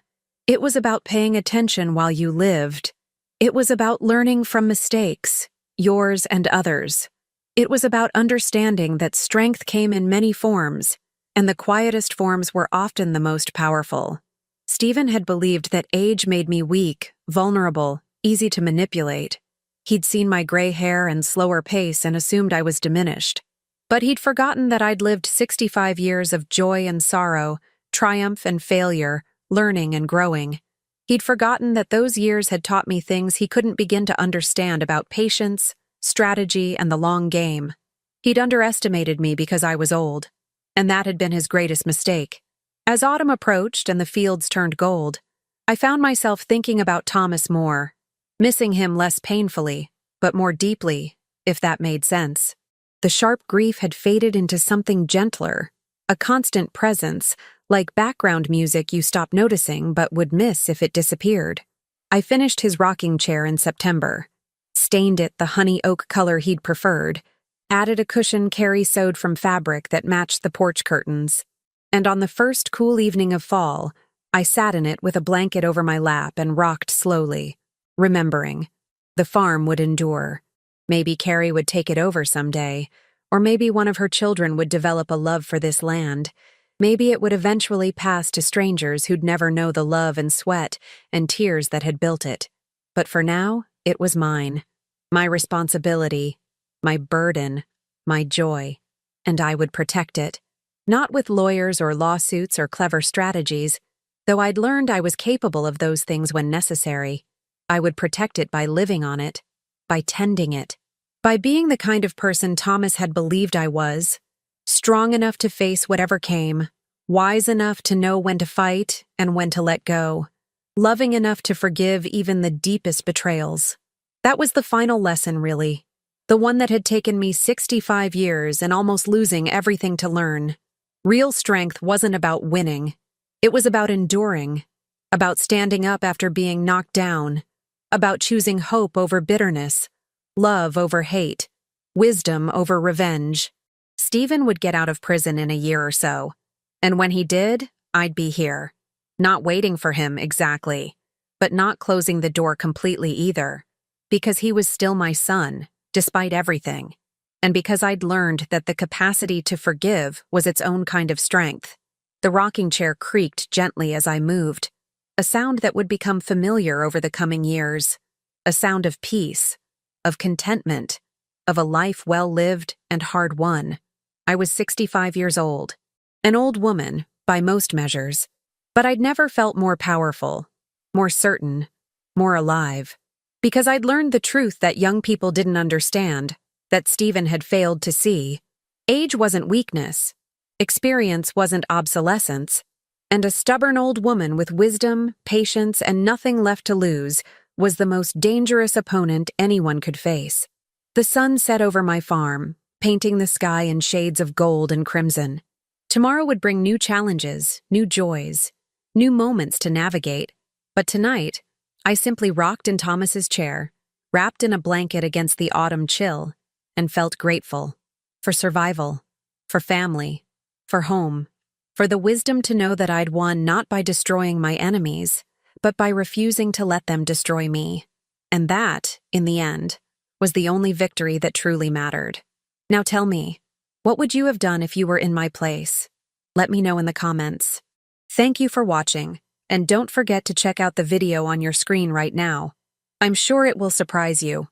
It was about paying attention while you lived. It was about learning from mistakes, yours and others. It was about understanding that strength came in many forms, and the quietest forms were often the most powerful. Stephen had believed that age made me weak, vulnerable, easy to manipulate. He'd seen my gray hair and slower pace and assumed I was diminished. But he'd forgotten that I'd lived 65 years of joy and sorrow, triumph and failure, learning and growing. He'd forgotten that those years had taught me things he couldn't begin to understand about patience, strategy, and the long game. He'd underestimated me because I was old, and that had been his greatest mistake. As autumn approached and the fields turned gold, I found myself thinking about Thomas more, missing him less painfully, but more deeply, if that made sense. The sharp grief had faded into something gentler, a constant presence, like background music you stopped noticing but would miss if it disappeared. I finished his rocking chair in September, stained it the honey oak color he'd preferred, added a cushion Carrie sewed from fabric that matched the porch curtains, and on the first cool evening of fall, I sat in it with a blanket over my lap and rocked slowly, remembering. The farm would endure. Maybe Carrie would take it over someday, or maybe one of her children would develop a love for this land. Maybe it would eventually pass to strangers who'd never know the love and sweat and tears that had built it. But for now, it was mine. My responsibility, my burden, my joy. And I would protect it. Not with lawyers or lawsuits or clever strategies, though I'd learned I was capable of those things when necessary. I would protect it by living on it, by tending it, by being the kind of person Thomas had believed I was, strong enough to face whatever came, wise enough to know when to fight and when to let go, loving enough to forgive even the deepest betrayals. That was the final lesson, really, the one that had taken me 65 years and almost losing everything to learn. Real strength wasn't about winning. It was about enduring, about standing up after being knocked down, about choosing hope over bitterness, love over hate, wisdom over revenge. Stephen would get out of prison in a year or so, and when he did, I'd be here. Not waiting for him exactly, but not closing the door completely either, because he was still my son, despite everything, and because I'd learned that the capacity to forgive was its own kind of strength. The rocking chair creaked gently as I moved, a sound that would become familiar over the coming years, a sound of peace, of contentment, of a life well lived and hard won. I was 65 years old, an old woman, by most measures, but I'd never felt more powerful, more certain, more alive, because I'd learned the truth that young people didn't understand, that Stephen had failed to see. Age wasn't weakness, experience wasn't obsolescence, and a stubborn old woman with wisdom, patience, and nothing left to lose was the most dangerous opponent anyone could face. The sun set over my farm, painting the sky in shades of gold and crimson. Tomorrow would bring new challenges, new joys, new moments to navigate, but tonight, I simply rocked in Thomas's chair, wrapped in a blanket against the autumn chill, and felt grateful. For survival, for family, for home, for the wisdom to know that I'd won not by destroying my enemies, but by refusing to let them destroy me. And that, in the end, was the only victory that truly mattered. Now tell me, what would you have done if you were in my place? Let me know in the comments. Thank you for watching, and don't forget to check out the video on your screen right now. I'm sure it will surprise you.